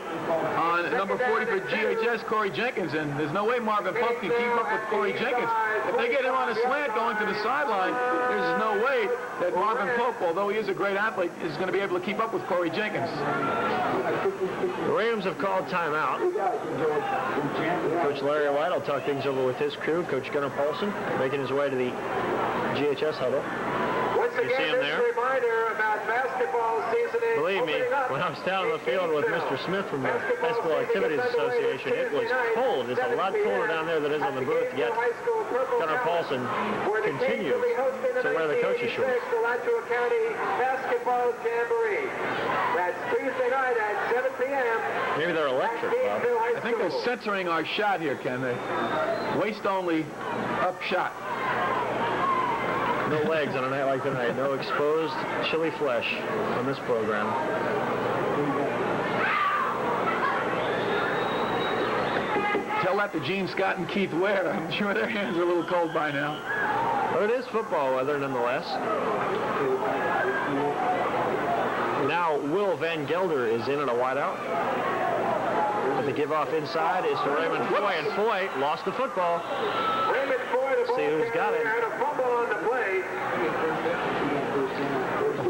on number 40 for GHS, Corey Jenkins, and there's no way Marvin Pope can keep up with Corey Jenkins. If they get him on a slant going to the sideline, there's no way that Marvin Pope, although he is a great athlete, is going to be able to keep up with Corey Jenkins. The Rams have called timeout. Coach Larry White will talk things over with his crew. Coach Gunnar Paulson making his way to the GHS huddle. You see him there? Believe me, when I was down on the field with Mr. Smith from the High School Activities Association, it was cold. It's a lot colder down there than it is on the booth, yet Gunnar Paulson continues to wear the coach's shorts. That's Tuesday night at 7 p.m. Maybe they're electric, Bob. I think they're censoring our shot here, Ken. They waist only up shot. No legs on a night like tonight. No exposed chili flesh on this program. Tell that to Gene Scott and Keith Ware. I'm sure their hands are a little cold by now. But it is football weather nonetheless. Now Will Van Gelder is in at a wideout. But the give off inside is to Raymond Foy, and Foy lost the football. Raymond Foy, the See who's got it. and a fumble on the play.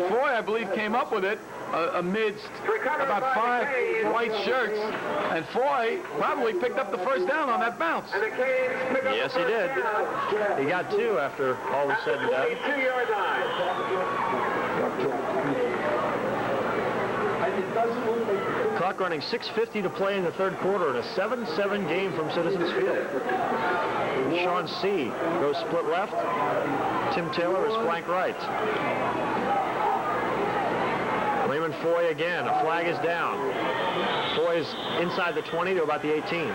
Foy, I believe, came up with it amidst about 5 white shirts, and Foy probably picked up the first down on that bounce. And the Canes pick up Yes, the he did. first down He got 2 after all was said and done. 22-yard line. Clock running 6:50 to play in the 3rd quarter in a 7-7 game from Citizens Field. Sean C. goes split left. Tim Taylor is flank right. Raymond Foy again. A flag is down. Foy is inside the 20 to about the 18.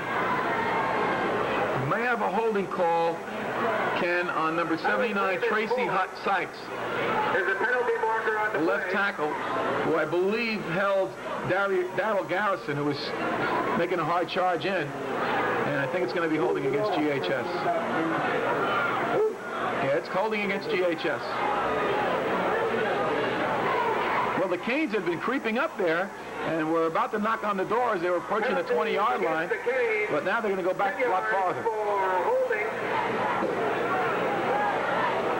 May have a holding call, Ken, on number 79, Tracy Sykes. There's a penalty marker on the Left tackle, who I believe held Darryl Garrison, who was making a hard charge in, and I think it's going to be holding against GHS. Yeah, it's holding against GHS. Well, the Canes had been creeping up there and were about to knock on the door as they were approaching the 20-yard line. But now they're going to go back a lot farther.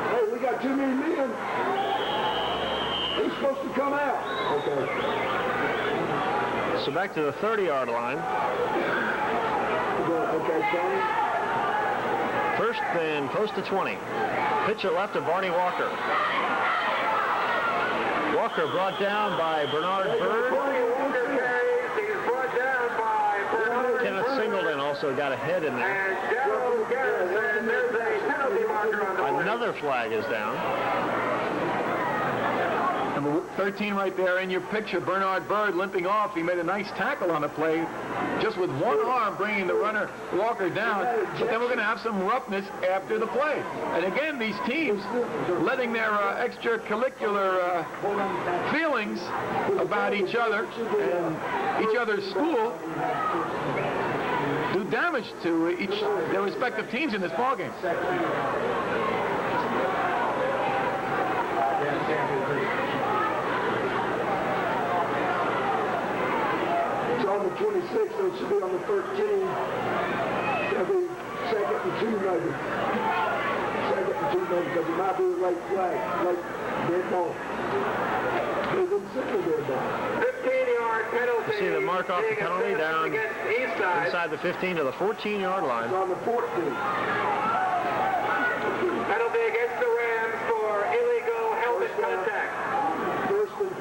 Hey, we got too many men. He's supposed to come out. Okay. So back to the 30-yard line. Okay, Tony. First and close to 20. Pitcher left to Barney Walker. Walker brought down by Bernard Bird. Kenneth Singleton also got a head in there. Another flag is down. Number 13 right there in your picture, Bernard Bird limping off. He made a nice tackle on the play, just with one arm bringing the runner Walker down. But then we're going to have some roughness after the play. And again, these teams letting their extracurricular feelings about each other and each other's school do damage to their respective teams in this ballgame. On the 26, so it should be on the 13. That'll be second and 2 maybe. Second and 2 maybe, because it might be a late flag, late dead ball. They didn't signal dead ball. 15-yard penalty. You see the mark off the penalty down inside the 15 to the 14-yard line. It's on the 14. Penalty against the Rams for illegal helmet contact. First and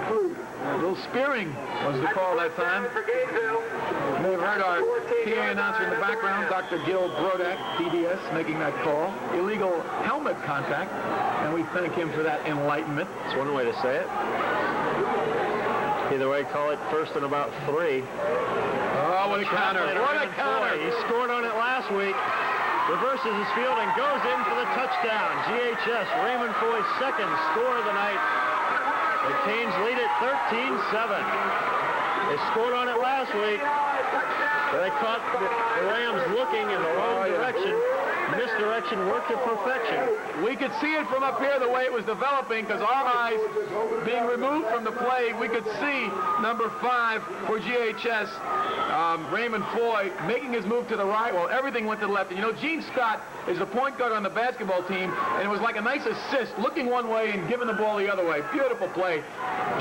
3. A little spearing was the call that time. For Gainesville. You may have heard our PA announcer in the background, Dr. Gil Brodak, DDS, making that call. Illegal helmet contact, and we thank him for that enlightenment. That's one way to say it. Either way, call it first and about 3. Oh, what a counter. What a counter. He scored on it last week. Reverses his field and goes in for the touchdown. GHS, Raymond Foy's second score of the night. The Canes lead it 13-7. They scored on it last week. They caught the Rams looking in the wrong direction. Misdirection worked to perfection. We could see it from up here the way it was developing, because our eyes being removed from the play, we could see number 5 for GHS, Raymond Foy, making his move to the right. Well, everything went to the left. And you know, Gene Scott is the point guard on the basketball team, and it was like a nice assist, looking one way and giving the ball the other way. Beautiful play.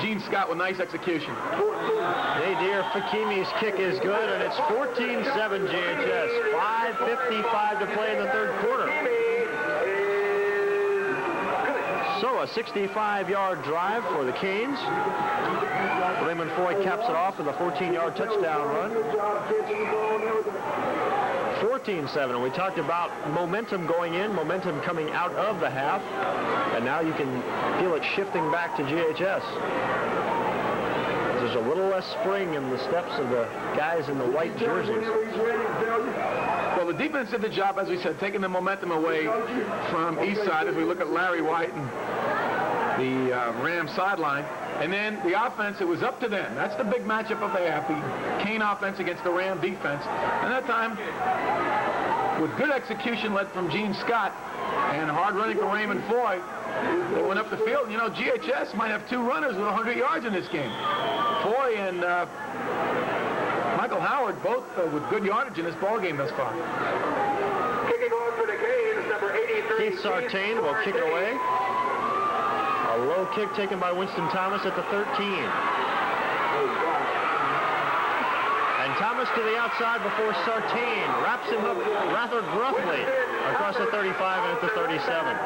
Gene Scott with nice execution. Nadir Fakimi's kick is good, and it's 14-7 GHS. 5:55 to play in the third quarter. So a 65-yard drive for the Canes. Raymond Foy caps it off with a 14-yard touchdown run. 14-7, and we talked about momentum going in, momentum coming out of the half, and now you can feel it shifting back to GHS. There's a little less spring in the steps of the guys in the white jerseys. Well, the defense did the job, as we said, taking the momentum away from Eastside as we look at Larry White and the Rams sideline. And then the offense, it was up to them. That's the big matchup of the half, the Cane offense against the Ram defense. And that time, with good execution led from Gene Scott and hard running from Raymond Foy, they went up the field. You know, GHS might have 2 runners with 100 yards in this game. Foy and Michael Howard, both with good yardage in this ballgame thus far. Kicking off for the Canes, number 83. Keith Sartain will kick it away. A low kick taken by Winston Thomas at the 13. And Thomas to the outside before Sartain wraps him up rather gruffly across the 35 and at the 37.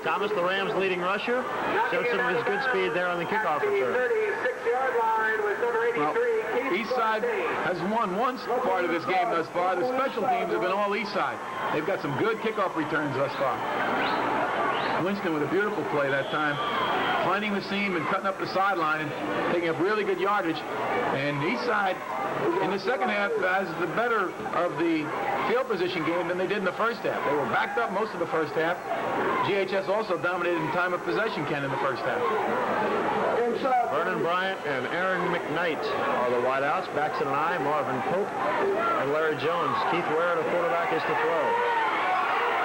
Thomas, the Rams' leading rusher, showed some of his good speed there on the kickoff return. 36-yard line with number 83. Well, Eastside has won one part of this game thus far. The special teams have been all Eastside. They've got some good kickoff returns thus far. Winston with a beautiful play that time, finding the seam and cutting up the sideline and taking up really good yardage. And Eastside, in the second half, has the better of the field position game than they did in the first half. They were backed up most of the first half. GHS also dominated in time of possession, Ken, in the first half. Vernon Bryant and Aaron McKnight are the wideouts. Baxton and I, Marvin Pope, and Larry Jones. Keith Ware, the quarterback, is to throw.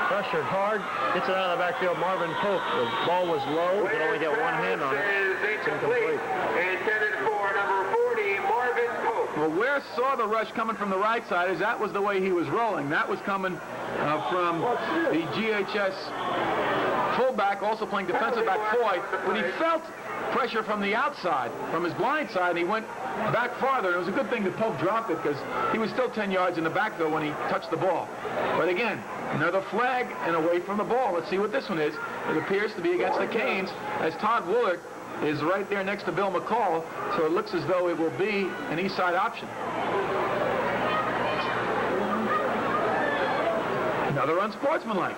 Pressured hard, gets it out of the backfield. Marvin Pope. The ball was low, could only get one hand on it. It's incomplete. Intended for number 40, Marvin Pope. Well, Ware saw the rush coming from the right side, as that was the way he was rolling. That was coming from the GHS fullback, also playing defensive back Foy. When he felt pressure from the outside, from his blind side, and he went back farther. It was a good thing that Pope dropped it because he was still 10 yards in the backfield when he touched the ball. But again, another flag and away from the ball. Let's see what this one is. It appears to be against the Canes, as Todd Woolard is right there next to Bill McCall, so it looks as though it will be an Eastside option. Another unsportsmanlike.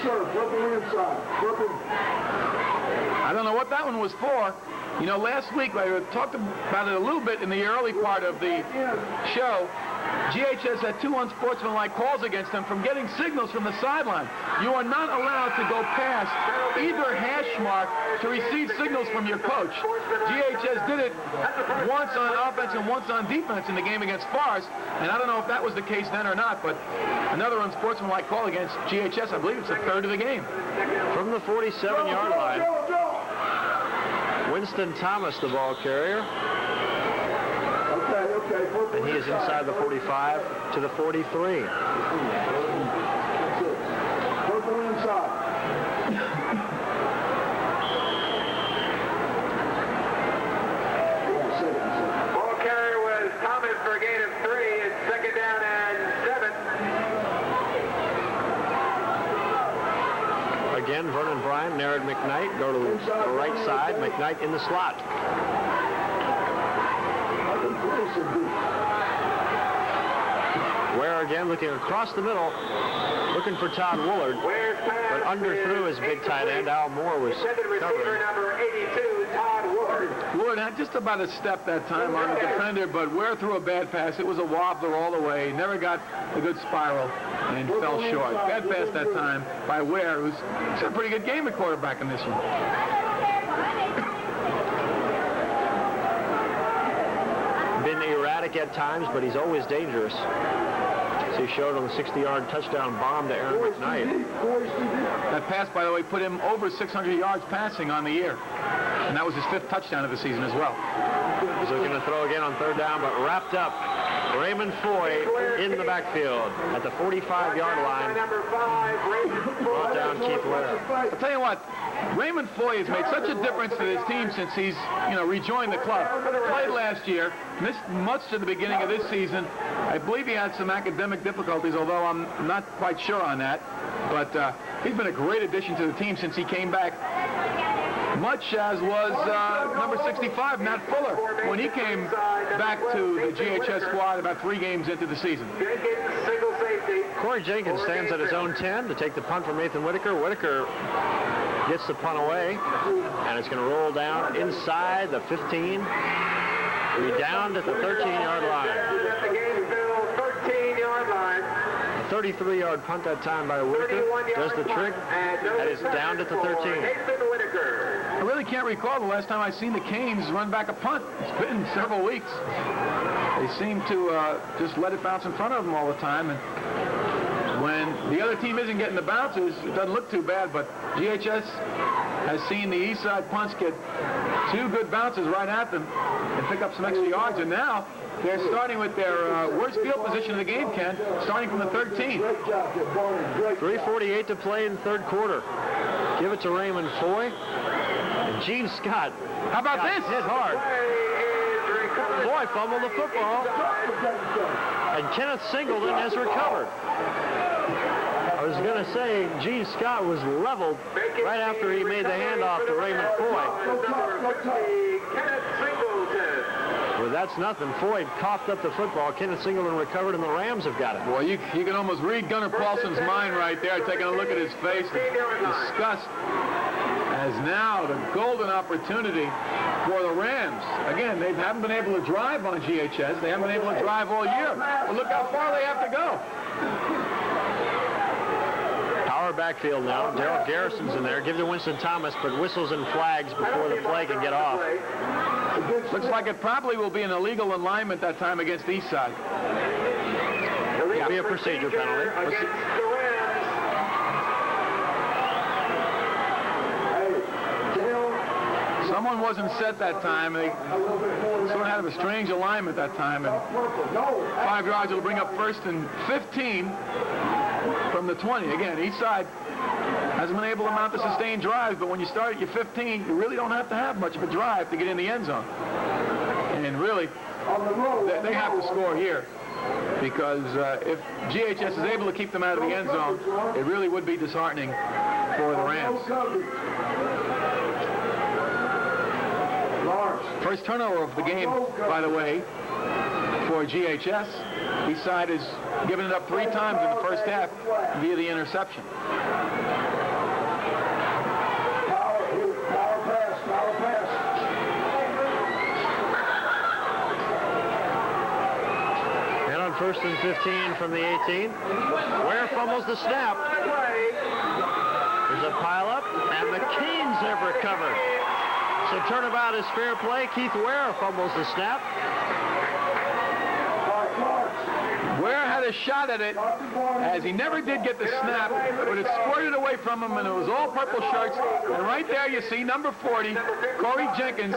Sir, purple inside. Purple. I don't know what that one was for. You know, last week I talked about it a little bit in the early part of the show. GHS had two unsportsmanlike calls against them from getting signals from the sideline. You are not allowed to go past either hash mark to receive signals from your coach. GHS did it once on offense and once on defense in the game against Forest, and I don't know if that was the case then or not, but another unsportsmanlike call against GHS. I believe it's the third of the game. From the 47-yard line, Winston Thomas, the ball carrier. And he is inside the 45 to the 43. Purple inside. Ball carrier was Thomas for a gain of 3. It's second down and 7. Again, Vernon Bryant and Aaron McKnight go to the right side. McKnight in the slot. Ware again looking across the middle, looking for Todd Woolard, but underthrew his big tight end. Al Moore was covering. Number 82, Todd Woolard. Woolard had just about a step that time on the defender, but Ware threw a bad pass. It was a wobbler all the way. Never got a good spiral and fell short. Bad pass that time by Ware, who's had a pretty good game at quarterback in this one. Been erratic at times, but he's always dangerous. As he showed on the 60-yard touchdown bomb to Aaron McKnight. That pass, by the way, put him over 600 yards passing on the year. And that was his 5th touchdown of the season as well. He's looking to throw again on third down, but wrapped up. Raymond Foy in the backfield at the 45-yard line. Brought down Keith Ware. I'll tell you what, Raymond Foy has made such a difference to his team since he's, rejoined the club. Played last year, missed much to the beginning of this season. I believe he had some academic difficulties, although I'm not quite sure on that. But he's been a great addition to the team since he came back. Much as was number 65, Matt Fuller, when he came back to the GHS squad about 3 games into the season. Corey Jenkins stands at his own 10 to take the punt from Nathan Whitaker. Whitaker gets the punt away, and it's going to roll down inside the 15. Be down at the 13-yard line. At the Gainesville 13-yard line. 33-yard punt that time by Whitaker. Does the trick. That is down at the 13. I really can't recall the last time I've seen the Canes run back a punt. It's been several weeks. They seem to just let it bounce in front of them all the time. And when the other team isn't getting the bounces, it doesn't look too bad, but GHS has seen the Eastside punts get 2 good bounces right at them and pick up some extra yards, and now they're starting with their worst field position of the game, Ken, starting from the 13. 3:48 to play in the third quarter. Give it to Raymond Foy. And Gene Scott. How about this? Hit hard. Foy fumbled the football. And Kenneth Singleton has recovered. I was going to say Gene Scott was leveled right after he made the handoff to Raymond Foy. Well, that's nothing. Foy coughed up the football. Kenneth Singleton recovered, and the Rams have got it. Boy, you can almost read Gunnar Paulson's mind right there, taking a look at his face. Disgust. As now the golden opportunity for the Rams. Again, they haven't been able to drive on GHS. They haven't been able to drive all year. But look how far they have to go. Power backfield now. Darrell Garrison's in there. Give it to Winston Thomas, but whistles and flags before the play can get off. Looks like it probably will be an illegal alignment that time against Eastside. It'll be a procedure penalty. Against the Rams. Someone wasn't set that time. They sort of had a strange alignment that time. And 5 yards will bring up 1st and 15 from the 20. Again, Eastside hasn't been able to mount the sustained drives, but when you start at your 15, you really don't have to have much of a drive to get in the end zone. And really, they have to score here, because if GHS is able to keep them out of the end zone, it really would be disheartening for the Rams. First turnover of the game, by the way, for GHS. Eastside has given it up 3 times in the first half via the interception. And on 1st and 15 from the 18. Ware fumbles the snap. There's a pileup, and the Canes have recovered. So turnabout is fair play. Keith Ware fumbles the snap. Ware had a shot at it, as he never did get the snap, but it squirted away from him, and it was all purple shirts. And right there you see number 40, Corey Jenkins.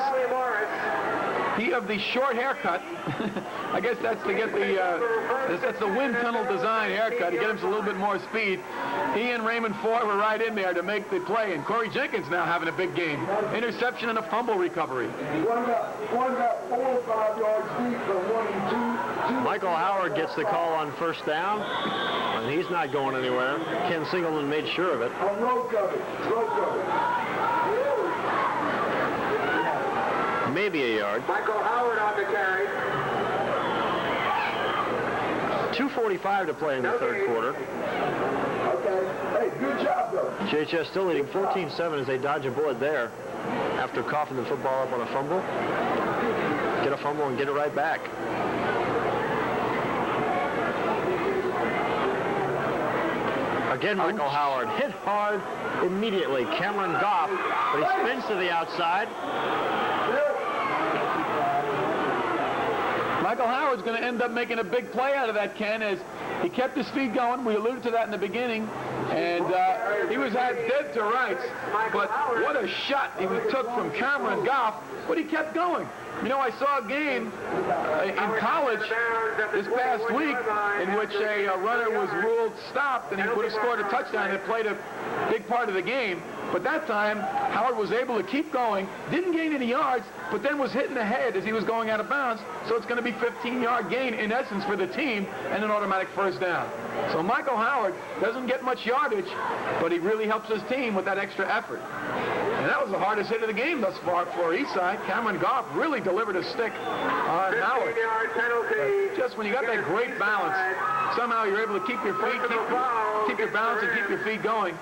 He of the short haircut. I guess that's to get that's the wind tunnel design haircut to get him a little bit more speed. He and Raymond Ford were right in there to make the play, and Corey Jenkins now having a big game. Interception and a fumble recovery. Michael Howard gets the call on 1st down, and he's not going anywhere. Ken Singleton made sure of it. Maybe a yard. Michael Howard on the carry. 2:45 to play in the 3rd quarter. Hey, good job, though. GHS still leading 14-7 as they dodge a bullet there after coughing the football up on a fumble. Get a fumble and get it right back. Again, Michael Howard hit hard immediately. Cameron Goff, but he spins to the outside. Michael Howard's going to end up making a big play out of that, Ken, as he kept his feet going. We alluded to that in the beginning. And he was at dead to rights. But what a shot he took from Cameron Goff. But he kept going. You know, I saw a game in college this past week in which a runner was ruled stopped, and he would have scored a touchdown and played a big part of the game. But that time, Howard was able to keep going, didn't gain any yards, but then was hitting the head as he was going out of bounds. So it's going to be 15-yard gain, in essence, for the team, and an automatic 1st down. So Michael Howard doesn't get much yardage, but he really helps his team with that extra effort. And that was the hardest hit of the game thus far for Eastside. Cameron Goff really delivered a stick on Howard. Just when you got that great balance, somehow you're able to keep your feet, keep your balance and keep your feet going.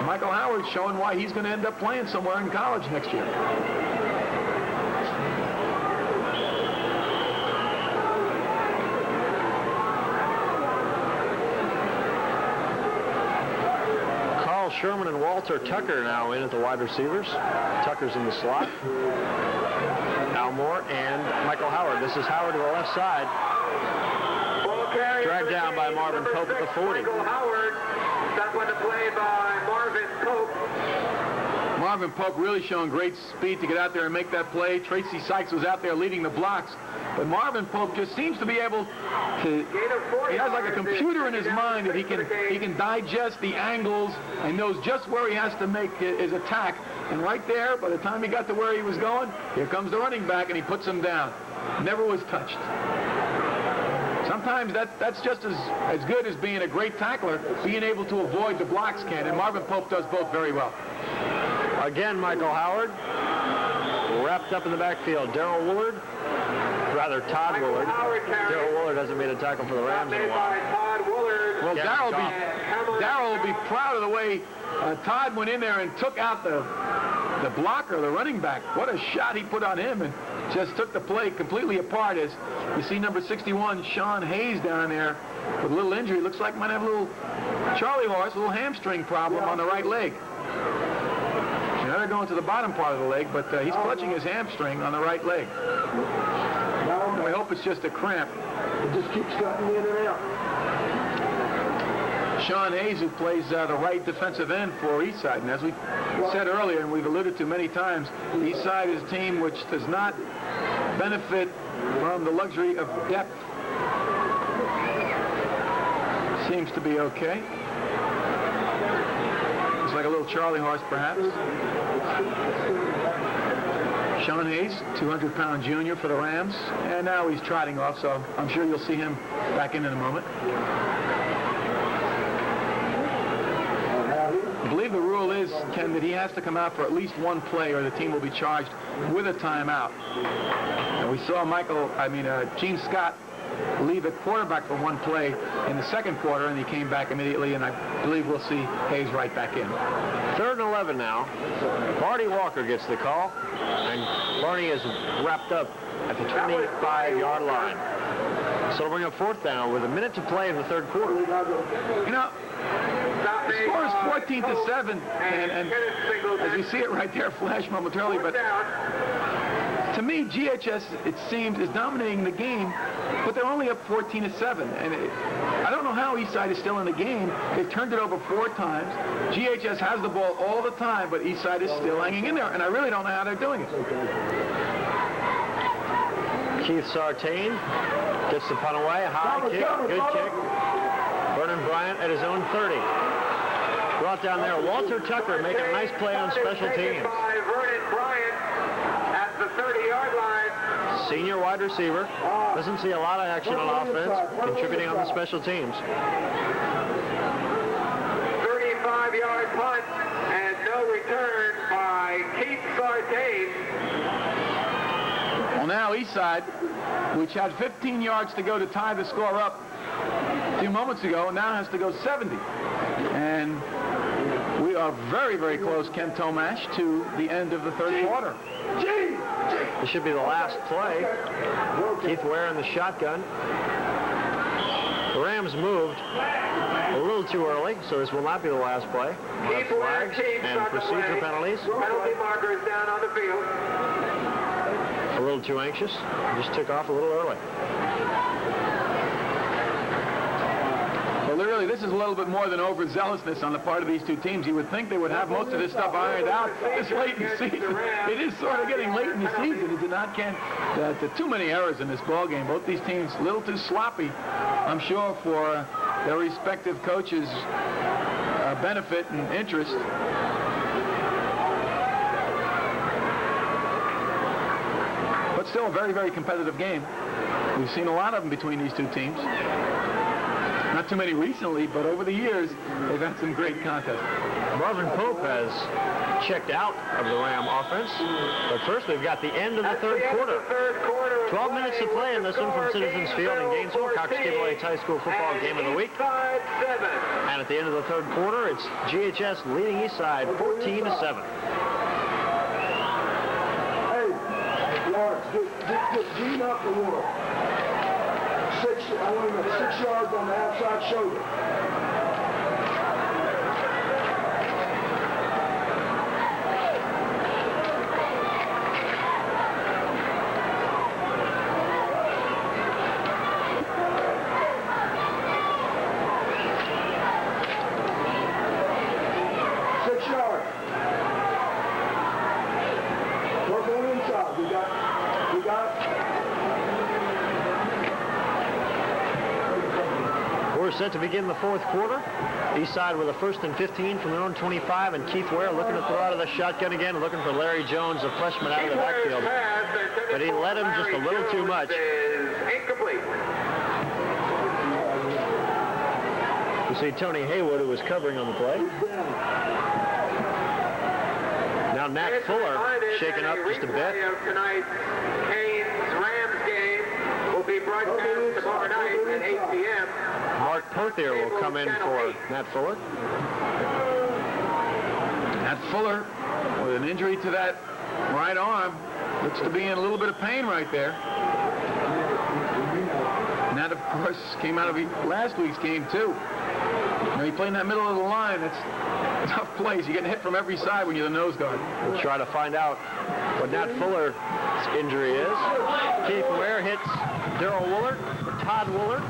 Michael Howard showing why he's going to end up playing somewhere in college next year. Carl Sherman and Walter Tucker now in at the wide receivers. Tucker's in the slot. Almore and Michael Howard. This is Howard to the left side. Dragged down by Marvin Pope at the 40. Michael Howard, that one to play by Marvin Pope. Marvin Pope really showing great speed to get out there and make that play. Tracy Sykes was out there leading the blocks. But Marvin Pope just seems to be able to, he has like a computer in his mind that he can digest the angles and knows just where he has to make his attack. And right there, by the time he got to where he was going, here comes the running back and he puts him down. Never was touched. Sometimes that's just as good as being a great tackler, being able to avoid the blocks, Ken. And Marvin Pope does both very well. Again, Michael Howard wrapped up in the backfield. Todd Willard. Darrell Willard hasn't made a tackle for the Rams in a while. Well, Darrell will be proud of the way Todd went in there and took out the blocker, the running back. What a shot he put on him, and just took the play completely apart. As you see number 61, Sean Hayes, down there with a little injury. Looks like might have a little Charlie horse, a little hamstring problem on the right leg. And Now they're going to the bottom part of the leg, but he's clutching his hamstring on the right leg. And we hope it's just a cramp. It just keeps cutting in and out. Sean Hayes, who plays the right defensive end for Eastside, and as we said earlier, and we've alluded to many times, Eastside is a team which does not benefit from the luxury of depth. Seems to be okay. Looks like a little Charlie horse, perhaps. Sean Hayes, 200-pound junior for the Rams, and now he's trotting off, so I'm sure you'll see him back in a moment. I believe the rule is, Ken, that he has to come out for at least one play or the team will be charged with a timeout. And we saw Gene Scott leave at quarterback for one play in the second quarter, and he came back immediately, and I believe we'll see Hayes right back in. 3rd and 11 now. Barney Walker gets the call, and Barney is wrapped up at the 25-yard line. So it'll bring up 4th down with a minute to play in the 3rd quarter. You know, the score is 14-7, and as you see it right there, flash momentarily, but to me, GHS, it seems, is dominating the game, but they're only up 14-7, and I don't know how Eastside is still in the game. They've turned it over 4 times. GHS has the ball all the time, but Eastside is still hanging in there, and I really don't know how they're doing it. Keith Sartain gets the punt away. High kick, good kick. Vernon Bryant at his own 30. Brought down there, Walter Tucker making a nice play on special teams. By Vernon Bryant at the 30-yard line. Senior wide receiver. Doesn't see a lot of action on offense, contributing on the special teams. 35-yard punt and no return by Keith Sartain. Well, now Eastside, which had 15 yards to go to tie the score up a few moments ago, now has to go 70. And we are very, very close, Ken Tomash, to the end of the 3rd quarter. This should be the last play. Keith Ware in the shotgun. The Rams moved a little too early, so this will not be the last play. Keith Ware, Flags and procedure penalties. Penalty markers down on the field. A little too anxious. Just took off a little early. Well, literally, this is a little bit more than overzealousness on the part of these two teams. You would think they would have most of this stuff ironed out this late in the season. It is sort of getting late in the season, is it not, Ken? Too many errors in this ball game. Both these teams a little too sloppy, I'm sure, for their respective coaches' benefit and interest. But still a very, very competitive game. We've seen a lot of them between these two teams. Not too many recently, but over the years, they've had some great contests. Marvin Pope has checked out of the Ram offense. But first, we've got the end of the 3rd quarter. 12 minutes to play in this one from Citizens Field in Gainesville. Cox Cable High School football game of the week. And at the end of the 3rd quarter, it's GHS leading Eastside 14-7. Hey, Lawrence, get Gene up the wall. 6 yards on the outside shoulder. We're set to begin the 4th quarter. Eastside with a 1st and 15 from their own 25, and Keith Ware looking to throw out of the shotgun again, looking for Larry Jones, a freshman, out of the backfield. But he led him just a little too much. You see Tony Haywood, who was covering on the play. Now Nat Fuller shaken up just a bit. Tonight's Canes-Rams game will be broadcast tomorrow night at 8 p.m. Mark Pothier will come in for Nat Fuller. Nat Fuller, with an injury to that right arm, looks to be in a little bit of pain right there. And that, of course, came out of last week's game, too. When you play in that middle of the line, it's a tough place. You're getting hit from every side when you're the nose guard. We'll try to find out what Nat Fuller's injury is. Keith Ware hits Darrell Woolard, Todd Woolard.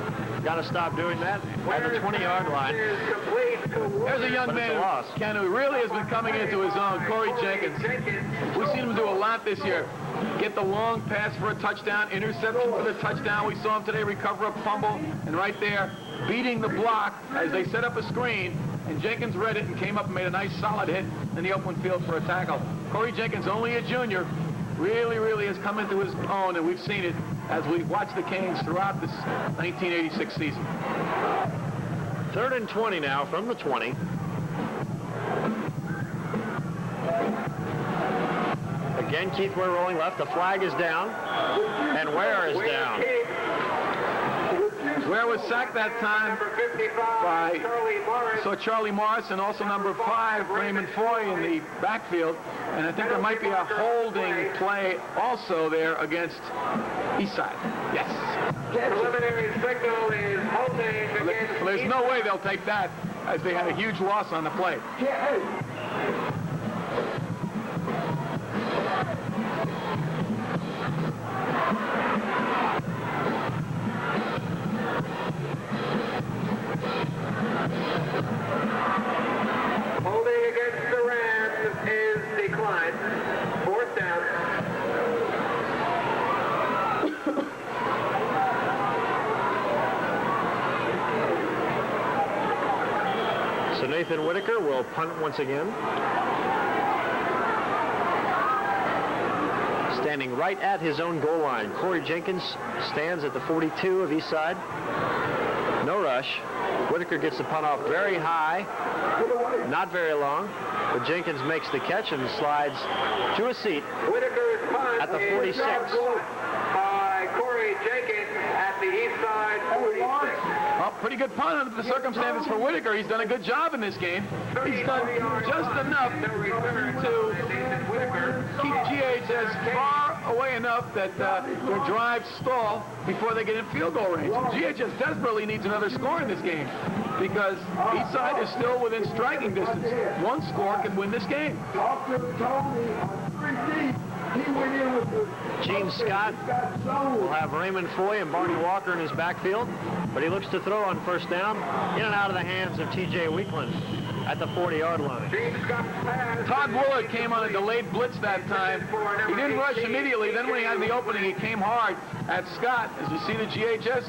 Got to stop doing that at the 20-yard line. There's a young man, Ken, who really has been coming into his own, Corey Jenkins. We've seen him do a lot this year. Get the long pass for a touchdown, interception for the touchdown. We saw him today recover a fumble, and right there, beating the block as they set up a screen, and Jenkins read it and came up and made a nice solid hit in the open field for a tackle. Corey Jenkins, only a junior, really has come into his own, and we've seen it as we watch the Canes throughout this 1986 season. 3rd and 20 now from the 20. Again, Keith Ware rolling left. The flag is down, and Ware is down. Ware was sacked that time by Charlie Morris and also number 5, Raymond Foy, in the backfield. And I think there might be a holding play also there against Eastside. Yes. Preliminary signal is holding against. Well, there's no way they'll take that, as they had a huge loss on the play. Holding against the Rams is declined. 4th down. So Nathan Whitaker will punt once again. Standing right at his own goal line. Corey Jenkins stands at the 42 of Eastside. No rush. Whitaker gets the punt off very high, not very long, but Jenkins makes the catch and slides to a seat Whitaker's punt at the 46. By Corey Jenkins at the Eastside 46. Well, pretty good punt under the circumstances for Whitaker. He's done a good job in this game. He's done just enough to keep GHS far away enough that their drives stall before they get in field goal range. GHS desperately needs another score in this game because Eastside is still within striking distance. One score can win this game. Gene Scott will have Raymond Foy and Barney Walker in his backfield, but he looks to throw on 1st down in and out of the hands of T.J. Weakland at the 40-yard line. Todd Woolard came on a delayed blitz that time. He didn't rush immediately. Then when he had the opening, he came hard at Scott. As you see the GHS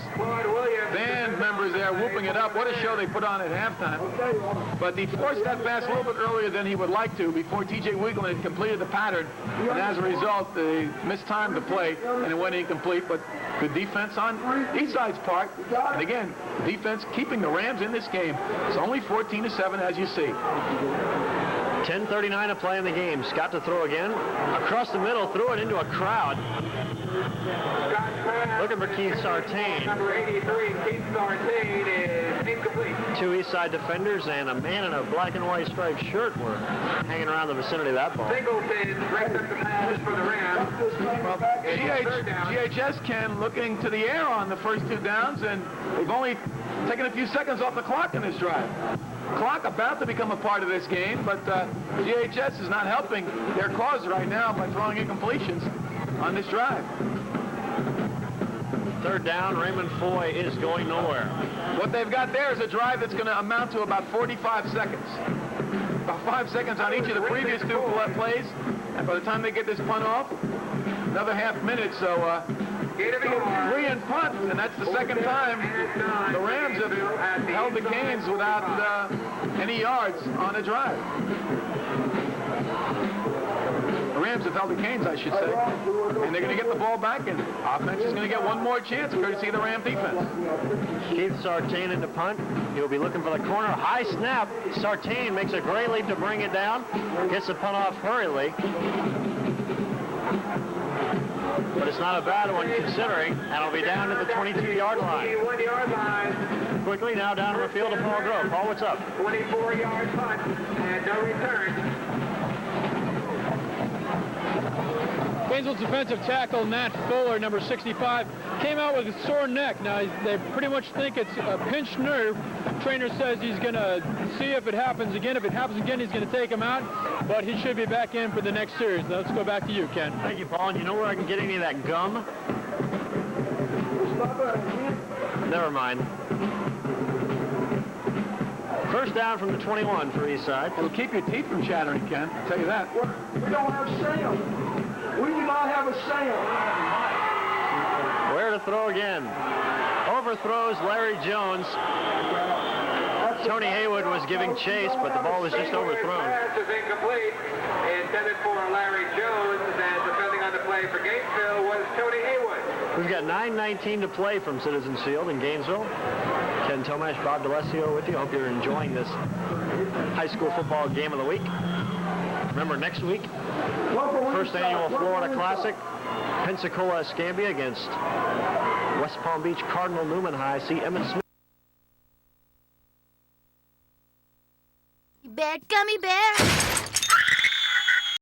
band members there whooping it up. What a show they put on at halftime. But he forced that pass a little bit earlier than he would like to before T.J. Weakland had completed the pattern. And as a result, they mistimed the play and it went incomplete. But good defense on Eastside's part. And again, defense keeping the Rams in this game. It's only 14-7 as you see. 10:39 to play in the game. Scott to throw again. Across the middle, threw it into a crowd. Looking for Keith Sartain. Number 83, Keith Sartain is incomplete. 2 Eastside defenders and a man in a black and white striped shirt were hanging around the vicinity of that ball. Singleton breaks up the pass for the Rams. Well, GHS can looking to the air on the first 2 downs, and they've only taken a few seconds off the clock in this drive. Clock about to become a part of this game, but GHS is not helping their cause right now by throwing incompletions on this drive. 3rd down, Raymond Foy is going nowhere. What they've got there is a drive that's going to amount to about 45 seconds. About 5 seconds on each of the previous 2 plays, and by the time they get this punt off, another half minute, so 3 and punt, and that's the second time the Rams have held the Canes without any yards on a drive. The Rams have held the Canes, I should say. And they're going to get the ball back, and offense is going to get one more chance courtesy of the Ram defense. Keith Sartain into punt. He'll be looking for the corner. High snap. Sartain makes a great leap to bring it down. Gets the punt off hurriedly. But it's not a bad one considering, and it'll be down to the 22-yard line. 21-yard line. Quickly now down to the field of Paul Grove. Paul, what's up? 24-yard punt and no return. Gainesville's defensive tackle, Nat Fuller, number 65, came out with a sore neck. Now, they pretty much think it's a pinched nerve. Trainer says he's going to see if it happens again. If it happens again, he's going to take him out, but he should be back in for the next series. Now, let's go back to you, Ken. Thank you, Paul. And you know where I can get any of that gum? Never mind. First down from the 21 for Eastside. It'll keep your teeth from chattering, Ken. I'll tell you that. We don't have sound. We do not have a sound. Where to throw again? Overthrows Larry Jones. Tony Haywood was giving chase, but the ball was just overthrown. Pass is incomplete. Intended for Larry Jones, and defending on the play for Gainesville was Tony Haywood. We've got 9:19 to play from Citizens Field in Gainesville. Ken Tomash, Bob DeLessio with you. Hope you're enjoying this high school football game of the week. Remember, next week, first annual Florida Classic, Pensacola Escambia against West Palm Beach Cardinal Newman High. See Emmett Smith. You bad gummy bear.